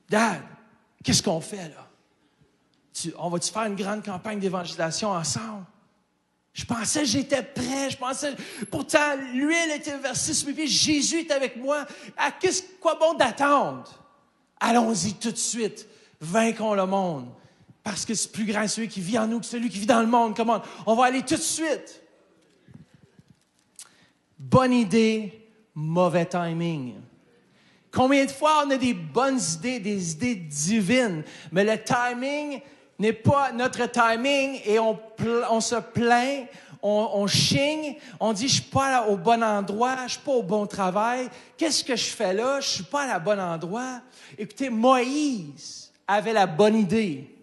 Dad, qu'est-ce qu'on fait là? On va-tu faire une grande campagne d'évangélisation ensemble? Je pensais que j'étais prêt. Pourtant, l'huile était versée sur mes pieds. Jésus est avec moi. Quoi bon d'attendre? Allons-y tout de suite. Vainquons le monde. Parce que c'est plus grand celui qui vit en nous que celui qui vit dans le monde. Comment? On va aller tout de suite. Bonne idée, mauvais timing. Combien de fois on a des bonnes idées, des idées divines, mais le timing n'est pas notre timing et on se plaint, on chigne, on dit « je suis pas au bon endroit, je suis pas au bon travail, qu'est-ce que je fais là? Je suis pas à la bon endroit. » Écoutez, Moïse avait la bonne idée,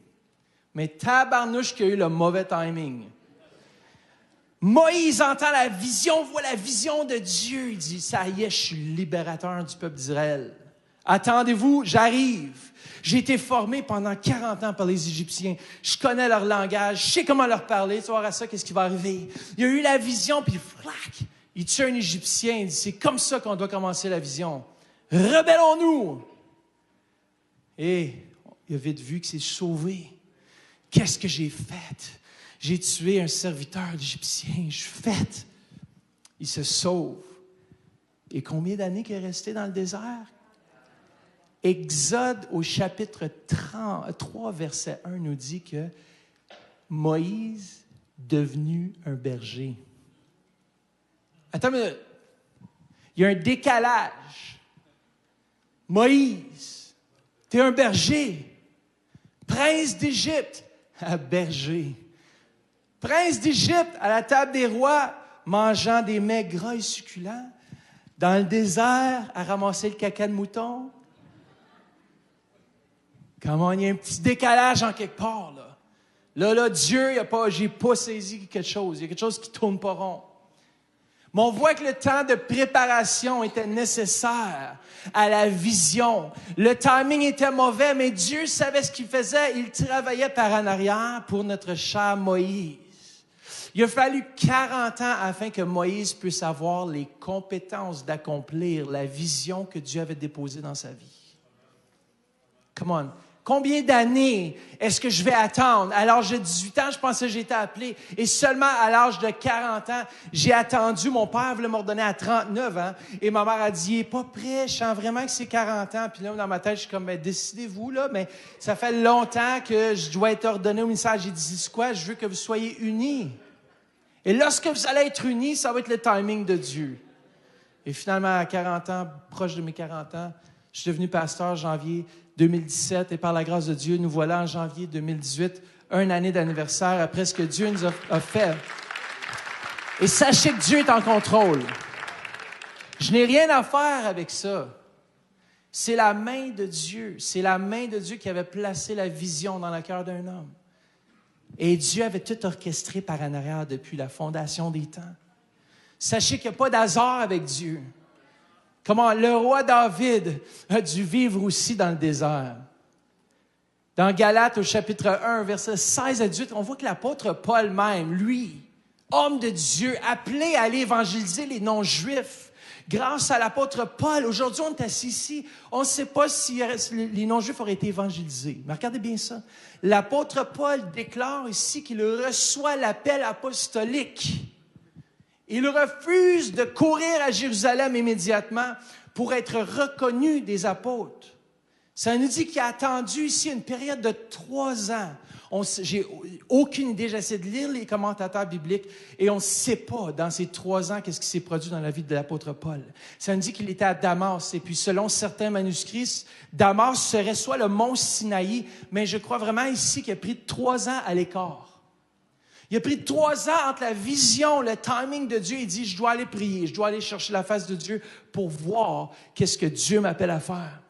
mais tabarnouche qui a eu le mauvais timing. Moïse entend la vision, voit la vision de Dieu. Il dit, ça y est, je suis le libérateur du peuple d'Israël. Attendez-vous, j'arrive. J'ai été formé pendant 40 ans par les Égyptiens. Je connais leur langage, je sais comment leur parler. Tu vas voir à ça, qu'est-ce qui va arriver. Il a eu la vision, puis flac, il tue un Égyptien. Il dit, c'est comme ça qu'on doit commencer la vision. Rebellons-nous. Et il a vite vu que c'est sauvé. Qu'est-ce que j'ai fait? J'ai tué un serviteur d'Égyptien. Je suis fait. Il se sauve. Et combien d'années qu'il est resté dans le désert? Exode au chapitre 3, verset 1 nous dit que Moïse devenu un berger. Attends une minute. Il y a un décalage. Moïse, t'es un berger. Prince d'Égypte, à berger. Prince d'Égypte, à la table des rois, mangeant des mets gras et succulents. Dans le désert, à ramasser le caca de mouton. Comment il y a un petit décalage en quelque part, là. Là, Dieu, j'ai pas saisi quelque chose. Il y a quelque chose qui tourne pas rond. Mais on voit que le temps de préparation était nécessaire à la vision. Le timing était mauvais, mais Dieu savait ce qu'il faisait. Il travaillait par en arrière pour notre cher Moïse. Il a fallu 40 ans afin que Moïse puisse avoir les compétences d'accomplir la vision que Dieu avait déposée dans sa vie. Come on. Combien d'années est-ce que je vais attendre? À l'âge de 18 ans, je pensais que j'étais appelé. Et seulement à l'âge de 40 ans, j'ai attendu. Mon père voulait m'ordonner à 39 ans. Et ma mère a dit, il n'est pas prêt, je sens vraiment que c'est 40 ans. Puis là, dans ma tête, je suis comme, décidez-vous, là. Mais ça fait longtemps que je dois être ordonné au ministère. J'ai dit, c'est quoi? Je veux que vous soyez unis. Et lorsque vous allez être unis, ça va être le timing de Dieu. Et finalement, à 40 ans, proche de mes 40 ans, je suis devenu pasteur janvier 2017 et par la grâce de Dieu, nous voilà en janvier 2018, une année d'anniversaire après ce que Dieu nous a fait. Et sachez que Dieu est en contrôle. Je n'ai rien à faire avec ça. C'est la main de Dieu. C'est la main de Dieu qui avait placé la vision dans le cœur d'un homme. Et Dieu avait tout orchestré par en arrière depuis la fondation des temps. Sachez qu'il n'y a pas d'hasard avec Dieu. Comment le roi David a dû vivre aussi dans le désert. Dans Galates, au chapitre 1, verset 16 à 18, on voit que l'apôtre Paul même, lui, homme de Dieu, appelé à aller évangéliser les non-juifs, Grâce à l'apôtre Paul, aujourd'hui, on est assis ici. On ne sait pas si les non-juifs auraient été évangélisés. Mais regardez bien ça. L'apôtre Paul déclare ici qu'il reçoit l'appel apostolique. Il refuse de courir à Jérusalem immédiatement pour être reconnu des apôtres. Ça nous dit qu'il a attendu ici une période de 3 ans. J'ai aucune idée, j'essaie de lire les commentateurs bibliques et on ne sait pas dans ces 3 ans qu'est-ce qui s'est produit dans la vie de l'apôtre Paul. Ça nous dit qu'il était à Damas et puis selon certains manuscrits, Damas serait soit le mont Sinaï, mais je crois vraiment ici qu'il a pris 3 ans à l'écart. Il a pris 3 ans entre la vision, le timing de Dieu. Il dit, je dois aller prier, je dois aller chercher la face de Dieu pour voir qu'est-ce que Dieu m'appelle à faire.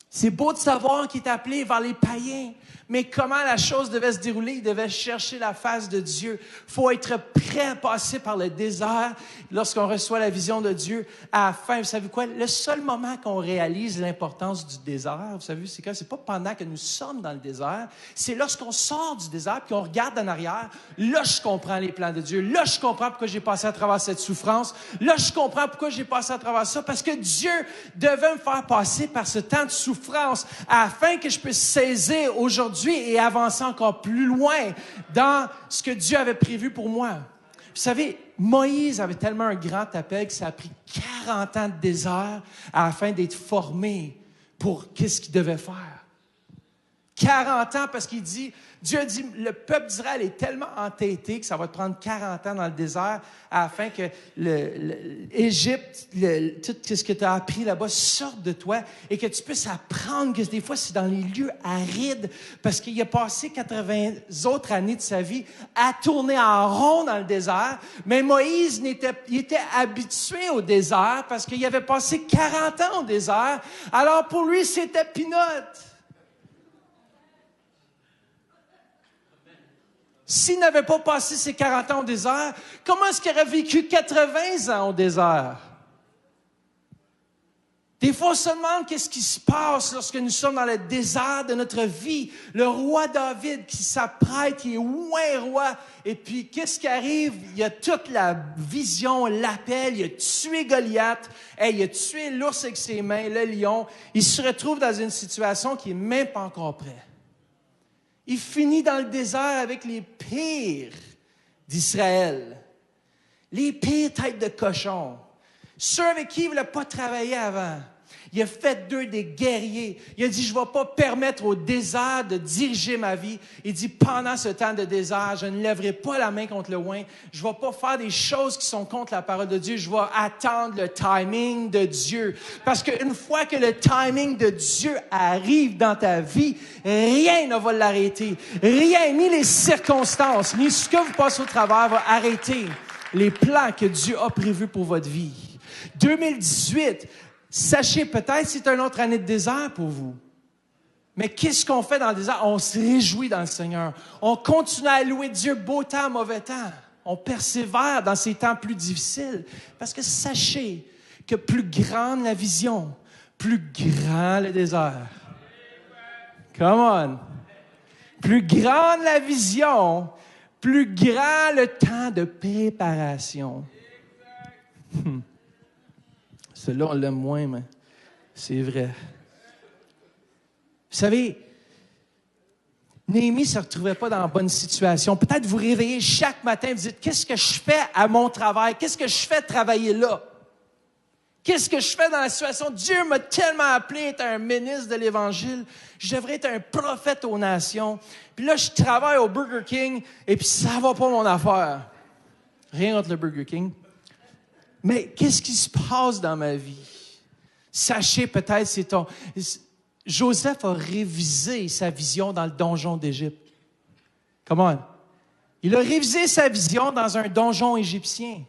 C'est beau de savoir qu'il est appelé vers les païens, mais comment la chose devait se dérouler? Il devait chercher la face de Dieu. Il faut être prêt à passer par le désert lorsqu'on reçoit la vision de Dieu à la fin. Vous savez quoi? Le seul moment qu'on réalise l'importance du désert, vous savez, c'est quoi? C'est pas pendant que nous sommes dans le désert, c'est lorsqu'on sort du désert puis qu'on regarde en arrière. Là, je comprends les plans de Dieu. Là, je comprends pourquoi j'ai passé à travers cette souffrance. Là, je comprends pourquoi j'ai passé à travers ça. Parce que Dieu devait me faire passer par ce temps de souffrance afin que je puisse saisir aujourd'hui et avancer encore plus loin dans ce que Dieu avait prévu pour moi. Vous savez, Moïse avait tellement un grand appel que ça a pris 40 ans de désert afin d'être formé pour qu'est-ce qu'il devait faire. 40 ans parce qu'il dit, Dieu a dit, le peuple d'Israël est tellement entêté que ça va te prendre 40 ans dans le désert afin que l'Égypte, tout ce que tu as appris là-bas sorte de toi et que tu puisses apprendre que des fois c'est dans les lieux arides parce qu'il a passé 80 autres années de sa vie à tourner en rond dans le désert. Mais Moïse il était habitué au désert parce qu'il avait passé 40 ans au désert. Alors pour lui, c'était peanuts. S'il n'avait pas passé ses 40 ans au désert, comment est-ce qu'il aurait vécu 80 ans au désert? Des fois, on se demande qu'est-ce qui se passe lorsque nous sommes dans le désert de notre vie. Le roi David qui s'apprête, il est un roi. Et puis, qu'est-ce qui arrive? Il a toute la vision, l'appel. Il a tué Goliath. Il a tué l'ours avec ses mains, le lion. Il se retrouve dans une situation qui n'est même pas encore prête. Il finit dans le désert avec les pires d'Israël. Les pires têtes de cochon. Ceux avec qui il ne voulait pas travailler avant. Il a fait d'eux des guerriers. Il a dit, je ne vais pas permettre au désert de diriger ma vie. Il dit, pendant ce temps de désert, je ne lèverai pas la main contre le oin. Je ne vais pas faire des choses qui sont contre la parole de Dieu. Je vais attendre le timing de Dieu. Parce qu'une fois que le timing de Dieu arrive dans ta vie, rien ne va l'arrêter. Rien, ni les circonstances, ni ce que vous passez au travers va arrêter les plans que Dieu a prévus pour votre vie. 2018, sachez peut-être c'est une autre année de désert pour vous. Mais qu'est-ce qu'on fait dans le désert? On se réjouit dans le Seigneur. On continue à louer Dieu beau temps, mauvais temps. On persévère dans ces temps plus difficiles. Parce que sachez que plus grande la vision, plus grand le désert. Come on! Plus grande la vision, plus grand le temps de préparation. Celui-là, on l'aime moins, mais c'est vrai. Vous savez, Néhémie ne se retrouvait pas dans la bonne situation. Peut-être vous réveillez chaque matin et vous dites, qu'est-ce que je fais à mon travail? Qu'est-ce que je fais de travailler là? Qu'est-ce que je fais dans la situation? Dieu m'a tellement appelé à être un ministre de l'Évangile. Je devrais être un prophète aux nations. Puis là, je travaille au Burger King et puis ça va pas mon affaire. Rien contre le Burger King. Mais qu'est-ce qui se passe dans ma vie? Sachez peut-être, c'est ton... Joseph a révisé sa vision dans le donjon d'Égypte. Come on. Il a révisé sa vision dans un donjon égyptien.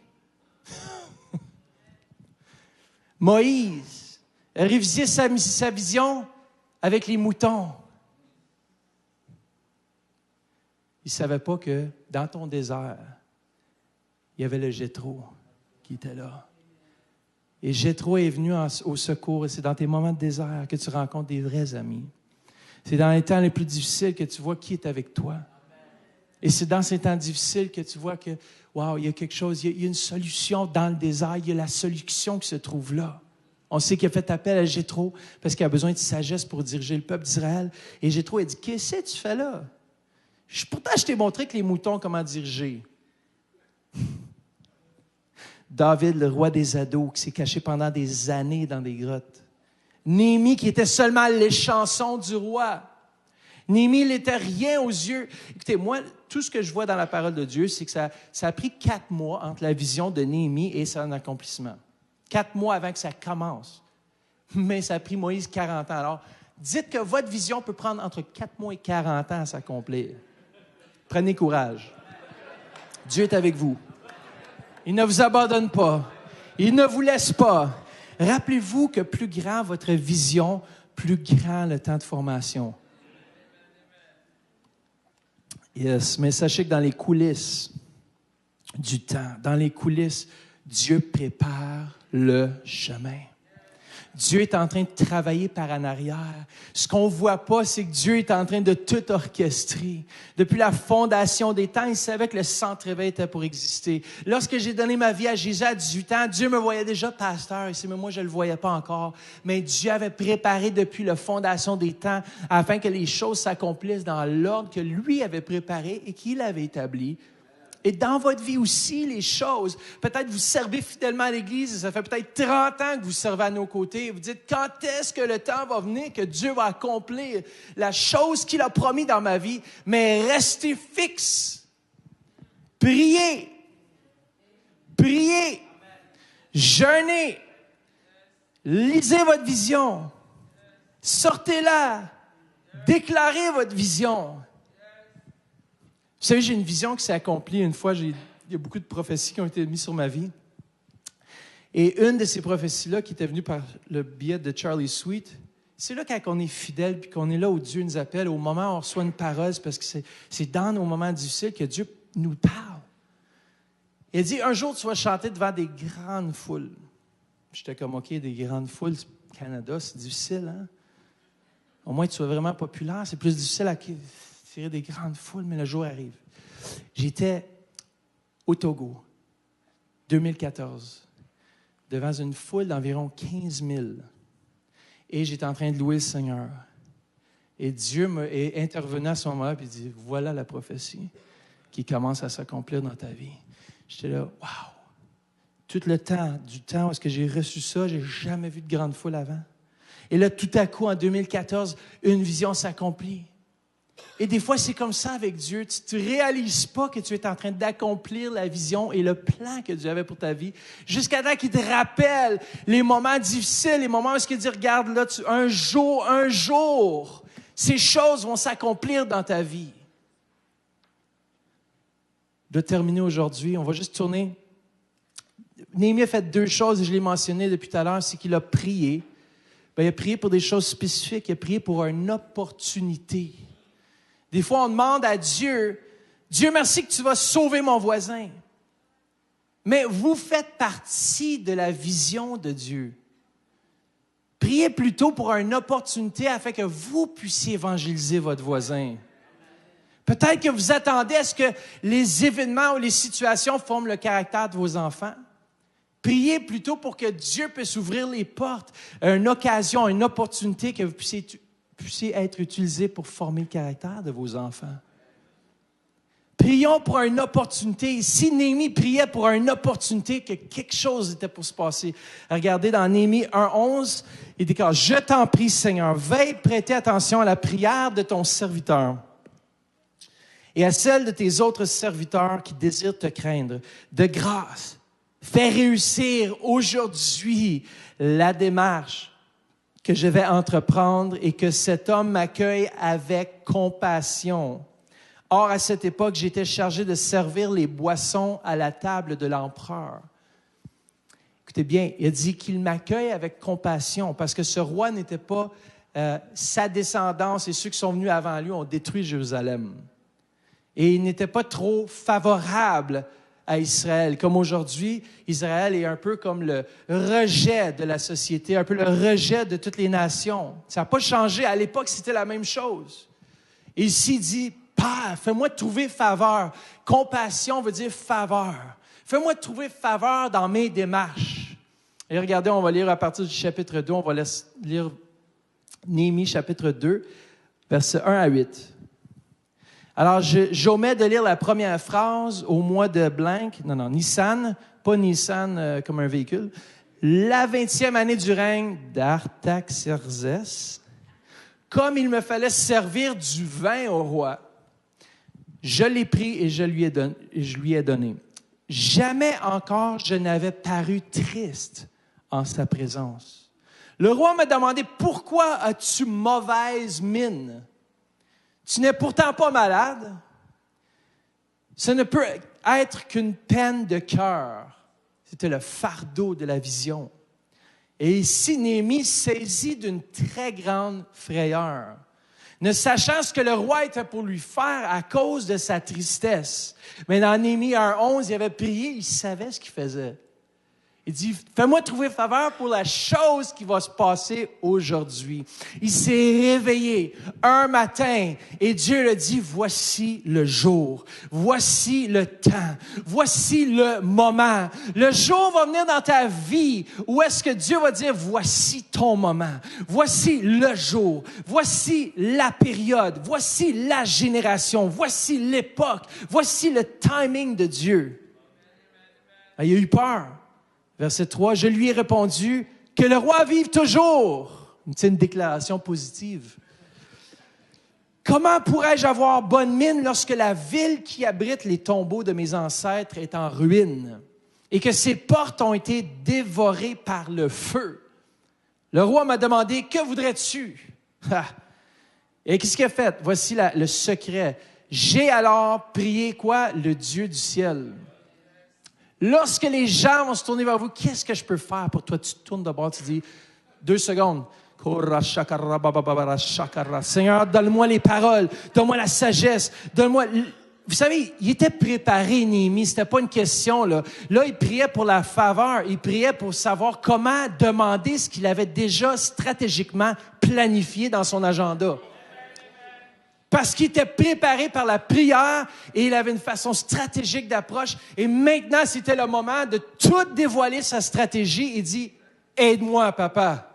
Moïse a révisé sa vision avec les moutons. Il ne savait pas que dans ton désert, il y avait le Jéthro qui était là. Et Jéthro est venu au secours. Et c'est dans tes moments de désert que tu rencontres des vrais amis. C'est dans les temps les plus difficiles que tu vois qui est avec toi. Et c'est dans ces temps difficiles que tu vois que, wow, il y a quelque chose, il y a une solution dans le désert, il y a la solution qui se trouve là. On sait qu'il a fait appel à Jéthro parce qu'il a besoin de sagesse pour diriger le peuple d'Israël. Et Jéthro a dit, qu'est-ce que tu fais là? Pourtant, je t'ai montré que les moutons, comment diriger. David, le roi des ados, qui s'est caché pendant des années dans des grottes. Néhémie, qui était seulement l'échanson du roi. Néhémie, il n'était rien aux yeux. Écoutez, moi, tout ce que je vois dans la parole de Dieu, c'est que ça a pris 4 mois entre la vision de Néhémie et son accomplissement. 4 mois avant que ça commence. Mais ça a pris Moïse 40 ans. Alors, dites que votre vision peut prendre entre 4 mois et 40 ans à s'accomplir. Prenez courage. Dieu est avec vous. Il ne vous abandonne pas. Il ne vous laisse pas. Rappelez-vous que plus grand votre vision, plus grand le temps de formation. Yes, mais sachez que dans les coulisses du temps, dans les coulisses, Dieu prépare le chemin. Dieu est en train de travailler par en arrière. Ce qu'on ne voit pas, c'est que Dieu est en train de tout orchestrer. Depuis la fondation des temps, il savait que le centre réveil était pour exister. Lorsque j'ai donné ma vie à Jésus à 18 ans, Dieu me voyait déjà pasteur ici, mais moi, je ne le voyais pas encore. Mais Dieu avait préparé depuis la fondation des temps afin que les choses s'accomplissent dans l'ordre que lui avait préparé et qu'il avait établi. Et dans votre vie aussi, les choses, peut-être vous servez fidèlement à l'Église, et ça fait peut-être 30 ans que vous servez à nos côtés, et vous dites, quand est-ce que le temps va venir que Dieu va accomplir la chose qu'il a promis dans ma vie? Mais restez fixe. Priez. Priez. Jeûnez. Lisez votre vision. Sortez-la. Déclarez votre vision. Vous savez, j'ai une vision qui s'est accomplie une fois. Il y a beaucoup de prophéties qui ont été mises sur ma vie. Et une de ces prophéties-là, qui était venue par le biais de Charlie Sweet, c'est là quand on est fidèle puis qu'on est là où Dieu nous appelle, au moment où on reçoit une parole, parce que c'est dans nos moments difficiles que Dieu nous parle. Il dit, un jour, tu vas chanter devant des grandes foules. J'étais comme, OK, des grandes foules, Canada, c'est difficile, hein? Au moins, tu sois vraiment populaire, c'est plus difficile à tirer des grandes foules, mais le jour arrive. J'étais au Togo, 2014, devant une foule d'environ 15 000. Et j'étais en train de louer le Seigneur. Et Dieu est intervenu à ce moment-là et dit, voilà la prophétie qui commence à s'accomplir dans ta vie. J'étais là, wow! Tout le temps, du temps où est-ce que j'ai reçu ça, j'ai jamais vu de grande foule avant. Et là, tout à coup, en 2014, une vision s'accomplit. Et des fois, c'est comme ça avec Dieu. Tu ne réalises pas que tu es en train d'accomplir la vision et le plan que Dieu avait pour ta vie. Jusqu'à temps qu'il te rappelle les moments difficiles, les moments où il dit, regarde, là, un jour, ces choses vont s'accomplir dans ta vie. De terminer aujourd'hui, on va juste tourner. Néhémie a fait 2 choses, et je l'ai mentionné depuis tout à l'heure, c'est qu'il a prié. Il a prié pour des choses spécifiques, il a prié pour une opportunité. Des fois, on demande à Dieu, Dieu merci que tu vas sauver mon voisin. Mais vous faites partie de la vision de Dieu. Priez plutôt pour une opportunité afin que vous puissiez évangéliser votre voisin. Peut-être que vous attendez à ce que les événements ou les situations forment le caractère de vos enfants. Priez plutôt pour que Dieu puisse ouvrir les portes, une occasion, une opportunité que vous puissiez être utilisé pour former le caractère de vos enfants. Prions pour une opportunité. Si Néhémie priait pour une opportunité, que quelque chose était pour se passer. Regardez dans Néhémie 1:11, il dit « Je t'en prie, Seigneur, veille prêter attention à la prière de ton serviteur et à celle de tes autres serviteurs qui désirent te craindre. De grâce, fais réussir aujourd'hui la démarche que je vais entreprendre et que cet homme m'accueille avec compassion. Or, à cette époque, j'étais chargé de servir les boissons à la table de l'empereur. » Écoutez bien, il a dit qu'il m'accueille avec compassion parce que ce roi n'était pas sa descendance et ceux qui sont venus avant lui ont détruit Jérusalem. Et il n'était pas trop favorable à Israël. Comme aujourd'hui, Israël est un peu comme le rejet de la société, un peu le rejet de toutes les nations. Ça n'a pas changé. À l'époque, c'était la même chose. Et ici, il dit, Père, fais-moi trouver faveur. Compassion veut dire faveur. Fais-moi trouver faveur dans mes démarches. Et regardez, on va lire à partir du chapitre 2, on va lire Néhémie chapitre 2, versets 1 à 8. Alors, j'omets de lire la première phrase au mois de blank, Nissan, pas Nissan comme un véhicule. La 20e année du règne d'Artaxerxès, comme il me fallait servir du vin au roi, je l'ai pris et je lui ai donné. Jamais encore je n'avais paru triste en sa présence. Le roi m'a demandé, pourquoi as-tu mauvaise mine? Tu n'es pourtant pas malade. Ce ne peut être qu'une peine de cœur. C'était le fardeau de la vision. Et ici, Néhémie saisit d'une très grande frayeur, ne sachant ce que le roi était pour lui faire à cause de sa tristesse. Mais dans Néhémie 1:11, il avait prié, il savait ce qu'il faisait. Il dit, fais-moi trouver faveur pour la chose qui va se passer aujourd'hui. Il s'est réveillé un matin et Dieu lui dit, voici le jour, voici le temps, voici le moment. Le jour va venir dans ta vie où est-ce que Dieu va dire, voici ton moment, voici le jour, voici la période, voici la génération, voici l'époque, voici le timing de Dieu. Il a eu peur. Verset 3, je lui ai répondu que le roi vive toujours. C'est une déclaration positive. Comment pourrais-je avoir bonne mine lorsque la ville qui abrite les tombeaux de mes ancêtres est en ruine et que ses portes ont été dévorées par le feu? Le roi m'a demandé, que voudrais-tu? Et qu'est-ce qu'il a fait? Voici le secret. J'ai alors prié quoi? Le Dieu du ciel. Lorsque les gens vont se tourner vers vous, qu'est-ce que je peux faire pour toi? Tu te tournes de bord, tu dis, 2 secondes. Seigneur, donne-moi les paroles, donne-moi la sagesse, donne-moi... Vous savez, il était préparé, Néhémie, c'était pas une question, là. Là, il priait pour la faveur, il priait pour savoir comment demander ce qu'il avait déjà stratégiquement planifié dans son agenda. Parce qu'il était préparé par la prière et il avait une façon stratégique d'approche. Et maintenant, c'était le moment de tout dévoiler sa stratégie. Il dit, aide-moi, papa.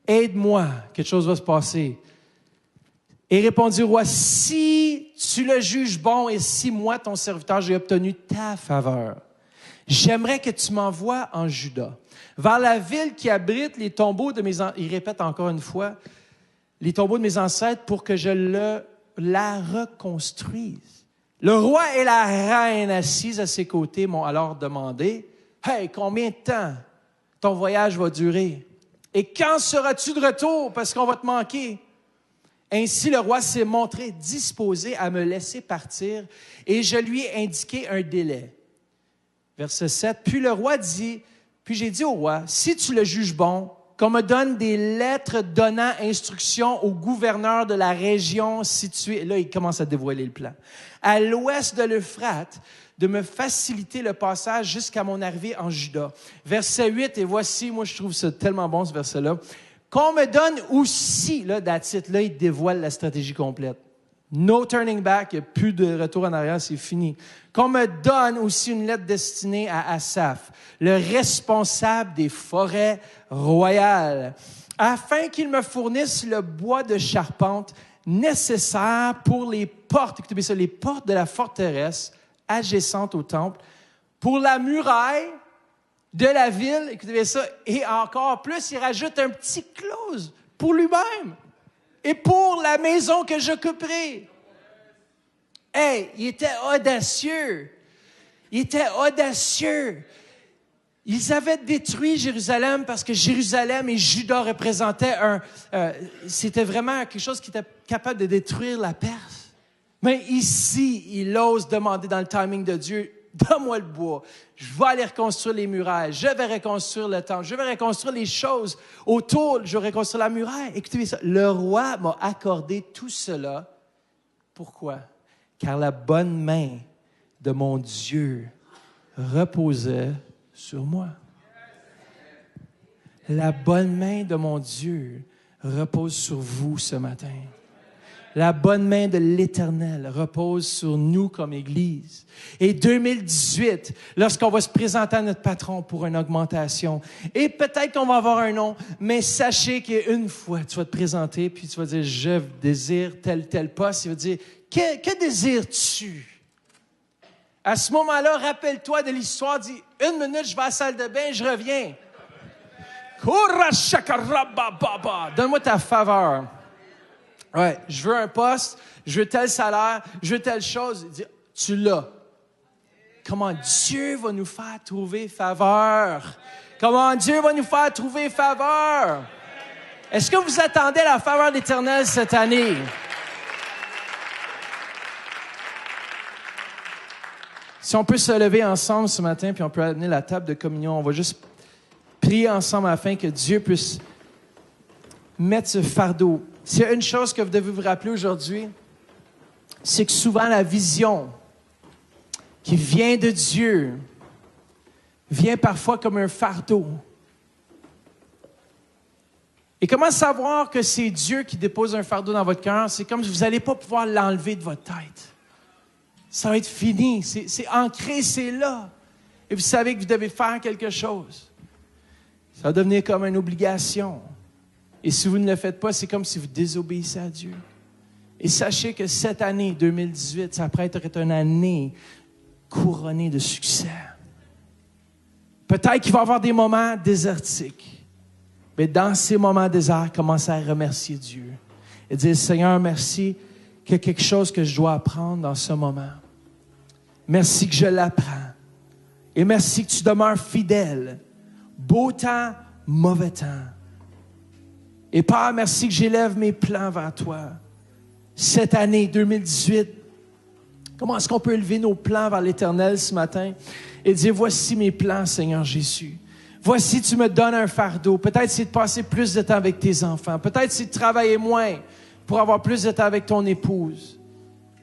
Aide-moi. Quelque chose va se passer. Et répondit au roi, si tu le juges bon et si moi, ton serviteur, j'ai obtenu ta faveur, j'aimerais que tu m'envoies en Juda, vers la ville qui abrite les tombeaux de mes ancêtres. Il répète encore une fois, les tombeaux de mes ancêtres pour que je la reconstruise. Le roi et la reine assises à ses côtés m'ont alors demandé, « Hey, combien de temps ton voyage va durer? Et quand seras-tu de retour parce qu'on va te manquer? » Ainsi, le roi s'est montré disposé à me laisser partir et je lui ai indiqué un délai. Verset 7, puis le roi dit, puis j'ai dit au roi, « Si tu le juges bon, qu'on me donne des lettres donnant instruction au gouverneur de la région située, là, il commence à dévoiler le plan, à l'ouest de l'Euphrate, de me faciliter le passage jusqu'à mon arrivée en Juda. » Verset 8, et voici, moi je trouve ça tellement bon ce verset-là, qu'on me donne aussi, là, that's it, là, il dévoile la stratégie complète. No turning back, il n'y a plus de retour en arrière, c'est fini. Qu'on me donne aussi une lettre destinée à Asaph, le responsable des forêts royales, afin qu'il me fournisse le bois de charpente nécessaire pour les portes, écoutez ça, les portes de la forteresse adjacente au temple, pour la muraille de la ville, écoutez ça, et encore plus, il rajoute un petit clause pour lui-même. Et pour la maison que j'occuperai. Hey, il était audacieux. Il était audacieux. Ils avaient détruit Jérusalem parce que Jérusalem et Juda représentaient c'était vraiment quelque chose qui était capable de détruire la Perse. Mais ici, il ose demander dans le timing de Dieu, donne-moi le bois. Je vais aller reconstruire les murailles. Je vais reconstruire le temple. Je vais reconstruire les choses autour. Je vais reconstruire la muraille. Écoutez ça. Le roi m'a accordé tout cela. Pourquoi? Car la bonne main de mon Dieu reposait sur moi. La bonne main de mon Dieu repose sur vous ce matin. La bonne main de l'Éternel repose sur nous comme Église. Et 2018, lorsqu'on va se présenter à notre patron pour une augmentation, et peut-être qu'on va avoir un nom, mais sachez qu'une fois, tu vas te présenter, puis tu vas dire, je désire tel poste. Il va dire, que désires-tu? À ce moment-là, rappelle-toi de l'histoire, dis, 1 minute, je vais à la salle de bain, je reviens. Donne-moi ta faveur. Ouais, je veux un poste, je veux tel salaire, je veux telle chose. Tu l'as. Comment Dieu va nous faire trouver faveur? Comment Dieu va nous faire trouver faveur? Est-ce que vous attendez la faveur de l'Éternel cette année? Si on peut se lever ensemble ce matin, puis on peut amener la table de communion, on va juste prier ensemble afin que Dieu puisse mettre ce fardeau. S'il y a une chose que vous devez vous rappeler aujourd'hui, c'est que souvent la vision qui vient de Dieu vient parfois comme un fardeau. Et comment savoir que c'est Dieu qui dépose un fardeau dans votre cœur? C'est comme si vous n'allez pas pouvoir l'enlever de votre tête. Ça va être fini, c'est ancré, c'est là. Et vous savez que vous devez faire quelque chose. Ça va devenir comme une obligation. Et si vous ne le faites pas, c'est comme si vous désobéissez à Dieu. Et sachez que cette année 2018 s'apprête à être une année couronnée de succès. Peut-être qu'il va y avoir des moments désertiques. Mais dans ces moments déserts, commencez à remercier Dieu. Et dire, Seigneur, merci qu'il y a quelque chose que je dois apprendre dans ce moment. Merci que je l'apprends. Et merci que tu demeures fidèle. Beau temps, mauvais temps. Et Père, merci que j'élève mes plans vers toi. Cette année 2018, comment est-ce qu'on peut élever nos plans vers l'Éternel ce matin et dire, voici mes plans, Seigneur Jésus. Voici, tu me donnes un fardeau. Peut-être c'est de passer plus de temps avec tes enfants. Peut-être c'est de travailler moins pour avoir plus de temps avec ton épouse.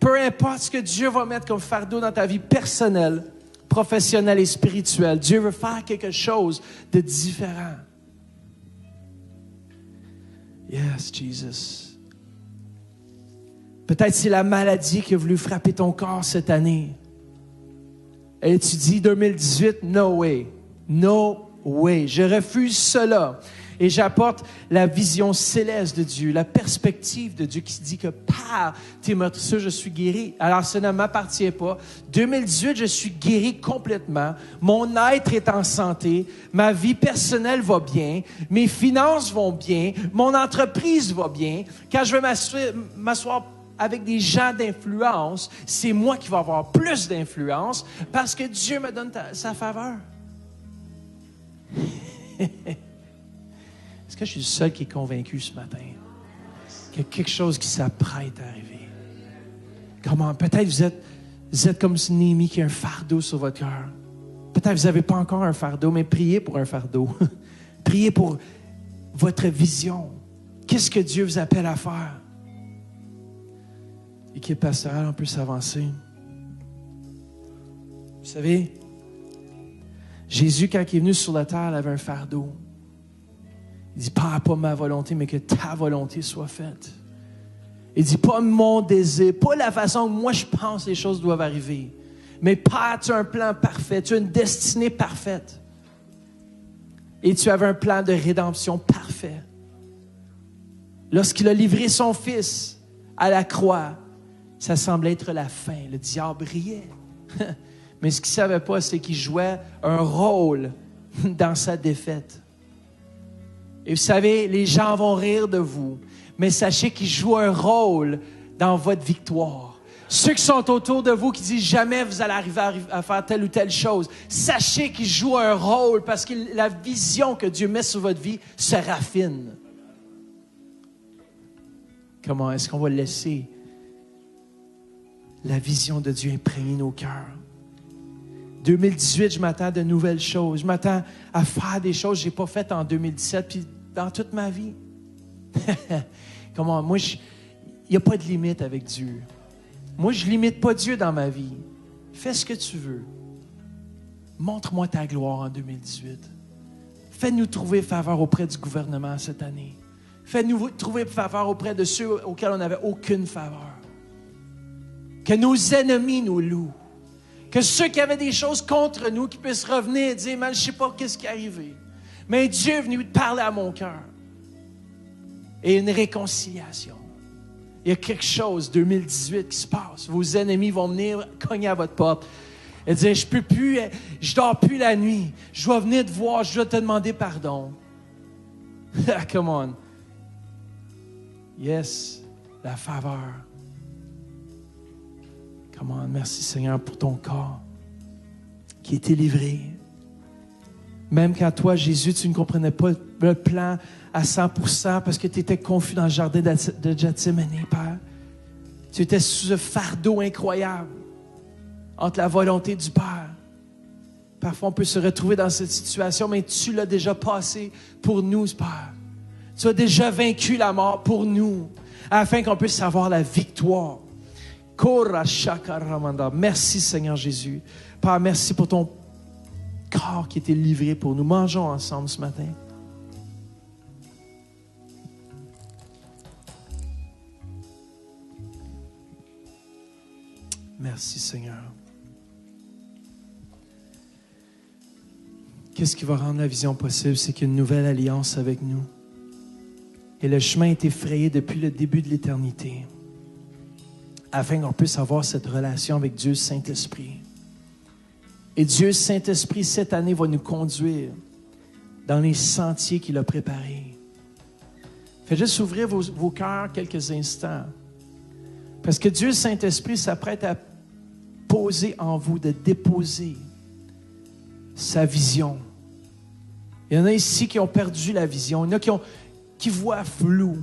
Peu importe ce que Dieu va mettre comme fardeau dans ta vie personnelle, professionnelle et spirituelle, Dieu veut faire quelque chose de différent. Yes, Jesus. Peut-être c'est la maladie qui a voulu frapper ton corps cette année. Et tu dis 2018, no way. No way. Je refuse cela. Et j'apporte la vision céleste de Dieu, la perspective de Dieu qui dit que par tes meurtrissures, je suis guéri. Alors, ça ne m'appartient pas. 2018, je suis guéri complètement. Mon être est en santé. Ma vie personnelle va bien. Mes finances vont bien. Mon entreprise va bien. Quand je vais m'asseoir avec des gens d'influence, c'est moi qui vais avoir plus d'influence parce que Dieu me donne sa faveur. Est-ce que je suis le seul qui est convaincu ce matin qu'il y a quelque chose qui s'apprête à arriver? Comment? Peut-être vous êtes comme Néhémie qui a un fardeau sur votre cœur. Peut-être vous n'avez pas encore un fardeau, mais priez pour un fardeau. Priez pour votre vision. Qu'est-ce que Dieu vous appelle à faire? Équipe pastorale, on peut s'avancer. Vous savez, Jésus, quand il est venu sur la terre, il avait un fardeau. Il dit, pas ma volonté, mais que ta volonté soit faite. Il dit, pas mon désir, pas la façon que moi je pense que les choses doivent arriver. Mais Père, tu as un plan parfait, tu as une destinée parfaite. Et tu avais un plan de rédemption parfait. Lorsqu'il a livré son fils à la croix, ça semblait être la fin. Le diable riait. Mais ce qu'il ne savait pas, c'est qu'il jouait un rôle dans sa défaite. Et vous savez, les gens vont rire de vous, mais sachez qu'ils jouent un rôle dans votre victoire. Ceux qui sont autour de vous, qui disent jamais vous allez arriver à faire telle ou telle chose, sachez qu'ils jouent un rôle parce que la vision que Dieu met sur votre vie se raffine. Comment est-ce qu'on va laisser la vision de Dieu imprégner nos cœurs? 2018, je m'attends à de nouvelles choses. Je m'attends à faire des choses que je n'ai pas faites en 2017, puis dans toute ma vie. Comment? Moi, il n'y a pas de limite avec Dieu. Moi, je ne limite pas Dieu dans ma vie. Fais ce que tu veux. Montre-moi ta gloire en 2018. Fais-nous trouver faveur auprès du gouvernement cette année. Fais-nous trouver faveur auprès de ceux auxquels on n'avait aucune faveur. Que nos ennemis nous louent. Que ceux qui avaient des choses contre nous, qui puissent revenir et dire, man, je ne sais pas qu'est-ce qui est arrivé. Mais Dieu est venu parler à mon cœur. Et une réconciliation. Il y a quelque chose, 2018, qui se passe. Vos ennemis vont venir cogner à votre porte et dire, je peux plus, je dors plus la nuit. Je dois venir te voir, je dois te demander pardon. Come on. Yes, la faveur. Come on, merci Seigneur pour ton corps qui a été livré. Même quand toi, Jésus, tu ne comprenais pas le plan à 100% parce que tu étais confus dans le jardin de Gethsémani, Père. Tu étais sous un fardeau incroyable entre la volonté du Père. Parfois, on peut se retrouver dans cette situation, mais tu l'as déjà passé pour nous, Père. Tu as déjà vaincu la mort pour nous, afin qu'on puisse avoir la victoire. Merci, Seigneur Jésus. Père, merci pour ton corps qui était livré pour nous. Mangeons ensemble ce matin. Merci, Seigneur. Qu'est-ce qui va rendre la vision possible? C'est qu'il y a une nouvelle alliance avec nous. Et le chemin est effrayé depuis le début de l'éternité, afin qu'on puisse avoir cette relation avec Dieu Saint-Esprit. Et Dieu Saint-Esprit, cette année, va nous conduire dans les sentiers qu'il a préparés. Faites juste ouvrir vos cœurs quelques instants. Parce que Dieu Saint-Esprit s'apprête à poser en vous, de déposer sa vision. Il y en a ici qui ont perdu la vision. Il y en a qui voient flou.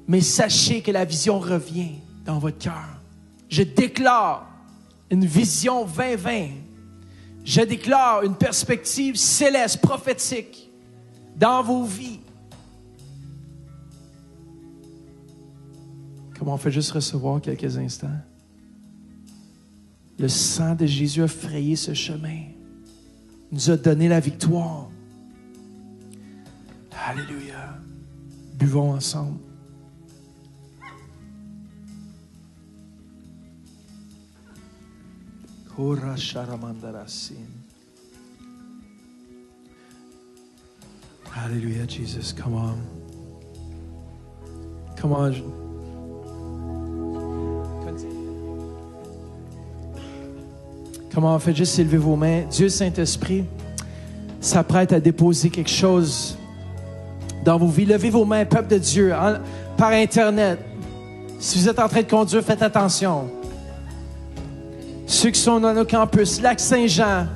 Mais sachez que la vision revient dans votre cœur. Je déclare une vision 2020. Je déclare une perspective céleste, prophétique dans vos vies. Comment on fait juste recevoir quelques instants? Le sang de Jésus a frayé ce chemin. Il nous a donné la victoire. Alléluia. Buvons ensemble. Alléluia, Jesus. Come on. Come on. Comment faites juste élever vos mains. Dieu Saint-Esprit s'apprête à déposer quelque chose dans vos vies. Levez vos mains, peuple de Dieu, par Internet. Si vous êtes en train de conduire, faites attention. Ceux qui sont dans nos campus, Lac-Saint-Jean,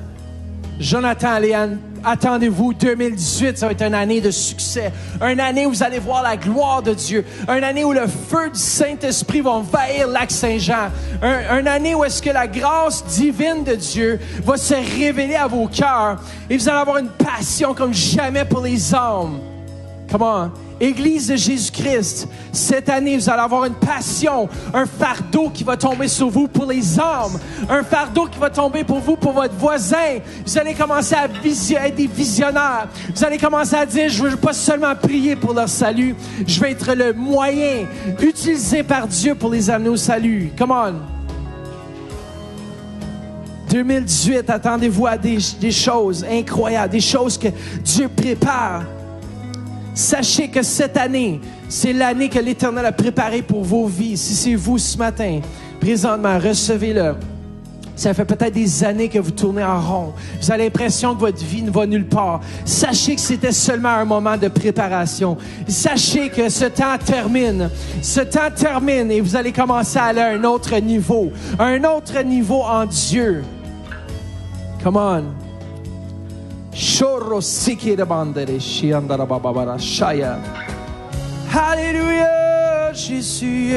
Jonathan, Léane, attendez-vous, 2018, ça va être une année de succès. Une année où vous allez voir la gloire de Dieu. Une année où le feu du Saint-Esprit va envahir Lac-Saint-Jean. Une année où est-ce que la grâce divine de Dieu va se révéler à vos cœurs. Et vous allez avoir une passion comme jamais pour les âmes. Comment? Église de Jésus-Christ, cette année, vous allez avoir une passion, un fardeau qui va tomber sur vous pour les âmes, un fardeau qui va tomber pour vous, pour votre voisin. Vous allez commencer à être des visionnaires. Vous allez commencer à dire, je ne veux pas seulement prier pour leur salut, je vais être le moyen utilisé par Dieu pour les amener au salut. Come on! 2018, attendez-vous à des choses incroyables, des choses que Dieu prépare. Sachez que cette année, c'est l'année que l'Éternel a préparée pour vos vies. Si c'est vous ce matin, présentement, recevez-le. Ça fait peut-être des années que vous tournez en rond. Vous avez l'impression que votre vie ne va nulle part. Sachez que c'était seulement un moment de préparation. Sachez que ce temps termine. Ce temps termine et vous allez commencer à aller à un autre niveau. Un autre niveau en Dieu. Come on. Alléluia, Jésus.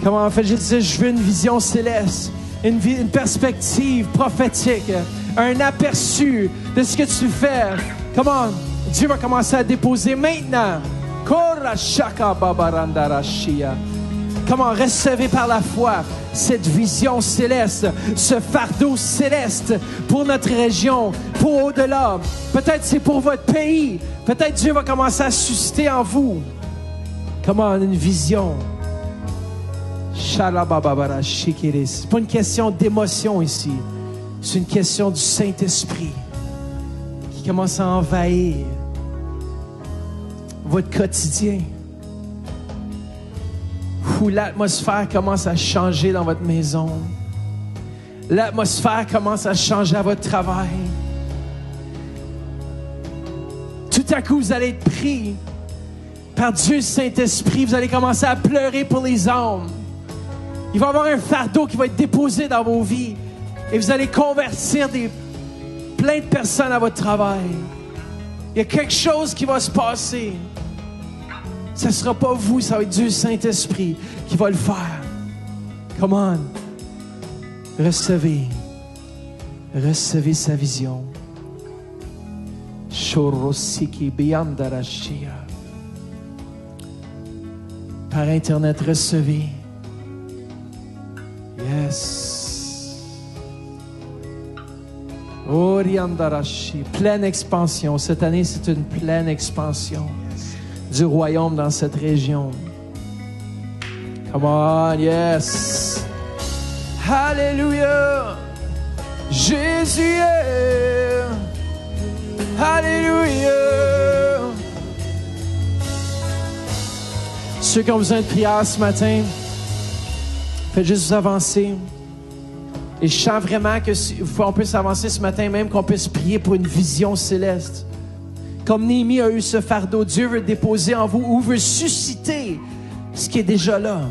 Comment en fait, je disais, je veux une vision céleste, une perspective prophétique, un aperçu de ce que tu fais. Comment Dieu va commencer à déposer maintenant. Comment recevez par la foi cette vision céleste, ce fardeau céleste pour notre région, pour au-delà. Peut-être c'est pour votre pays. Peut-être Dieu va commencer à susciter en vous. Comment une vision. C'est pas une question d'émotion ici. C'est une question du Saint-Esprit qui commence à envahir votre quotidien. Où l'atmosphère commence à changer dans votre maison. L'atmosphère commence à changer à votre travail. Tout à coup, vous allez être pris par Dieu Saint-Esprit. Vous allez commencer à pleurer pour les âmes. Il va y avoir un fardeau qui va être déposé dans vos vies. Et vous allez convertir plein de personnes à votre travail. Il y a quelque chose qui va se passer. Ce ne sera pas vous, ça va être Dieu Saint-Esprit qui va le faire. Come on. Recevez sa vision. Par Internet, recevez. Yes. Oriandarashi. Pleine expansion. Cette année, c'est une pleine expansion du royaume dans cette région. Come on, yes. Alléluia. Jésus est. Alléluia. Ceux qui ont besoin de prière ce matin, faites juste vous avancer. Et je sens vraiment qu'on peut s'avancer ce matin, même qu'on puisse prier pour une vision céleste. Comme Néhémie a eu ce fardeau, Dieu veut déposer en vous ou veut susciter ce qui est déjà là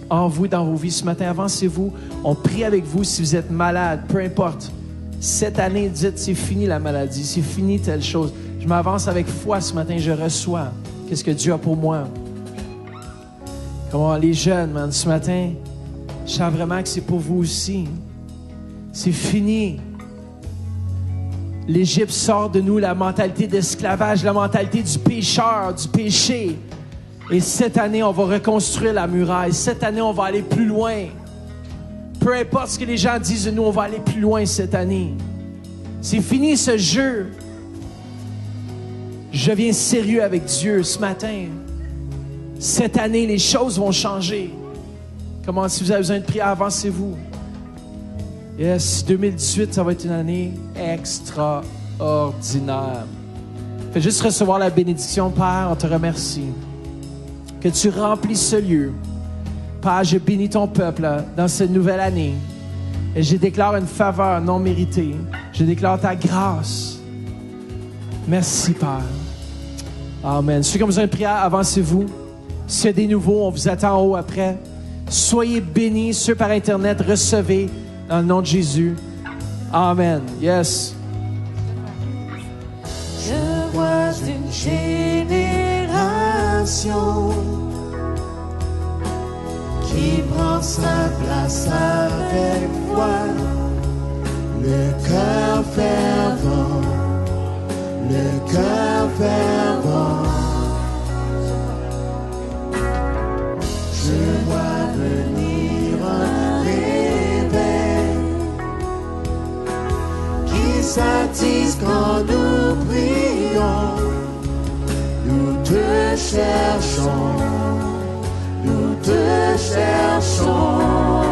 en vous, dans vos vies. Ce matin, avancez-vous. On prie avec vous si vous êtes malade, peu importe. Cette année, dites, c'est fini la maladie, c'est fini telle chose. Je m'avance avec foi ce matin, je reçois. Qu'est-ce que Dieu a pour moi? Comment les jeunes, man, ce matin, je sens vraiment que c'est pour vous aussi. C'est fini. L'Égypte sort de nous, la mentalité d'esclavage, la mentalité du pécheur, du péché. Et cette année, on va reconstruire la muraille. Cette année, on va aller plus loin. Peu importe ce que les gens disent de nous, on va aller plus loin cette année. C'est fini ce jeu. Je viens sérieux avec Dieu ce matin. Cette année, les choses vont changer. Comment, si vous avez besoin de prière, avancez-vous. Yes, 2018, ça va être une année extraordinaire. Fais juste recevoir la bénédiction, Père, on te remercie. Que tu remplisses ce lieu. Père, je bénis ton peuple dans cette nouvelle année. Et je déclare une faveur non méritée. Je déclare ta grâce. Merci, Père. Amen. Ceux qui ont besoin de prière, avancez-vous. S'il y a des nouveaux, on vous attend en haut après. Soyez bénis. Ceux par Internet, recevez. Dans le nom de Jésus. Amen. Yes. Je vois une génération qui prend sa place avec foi, le cœur fervent, le cœur fervent. Je vois venir un réveil qui s'attise quand nous prions. Nous te cherchons, nous te cherchons.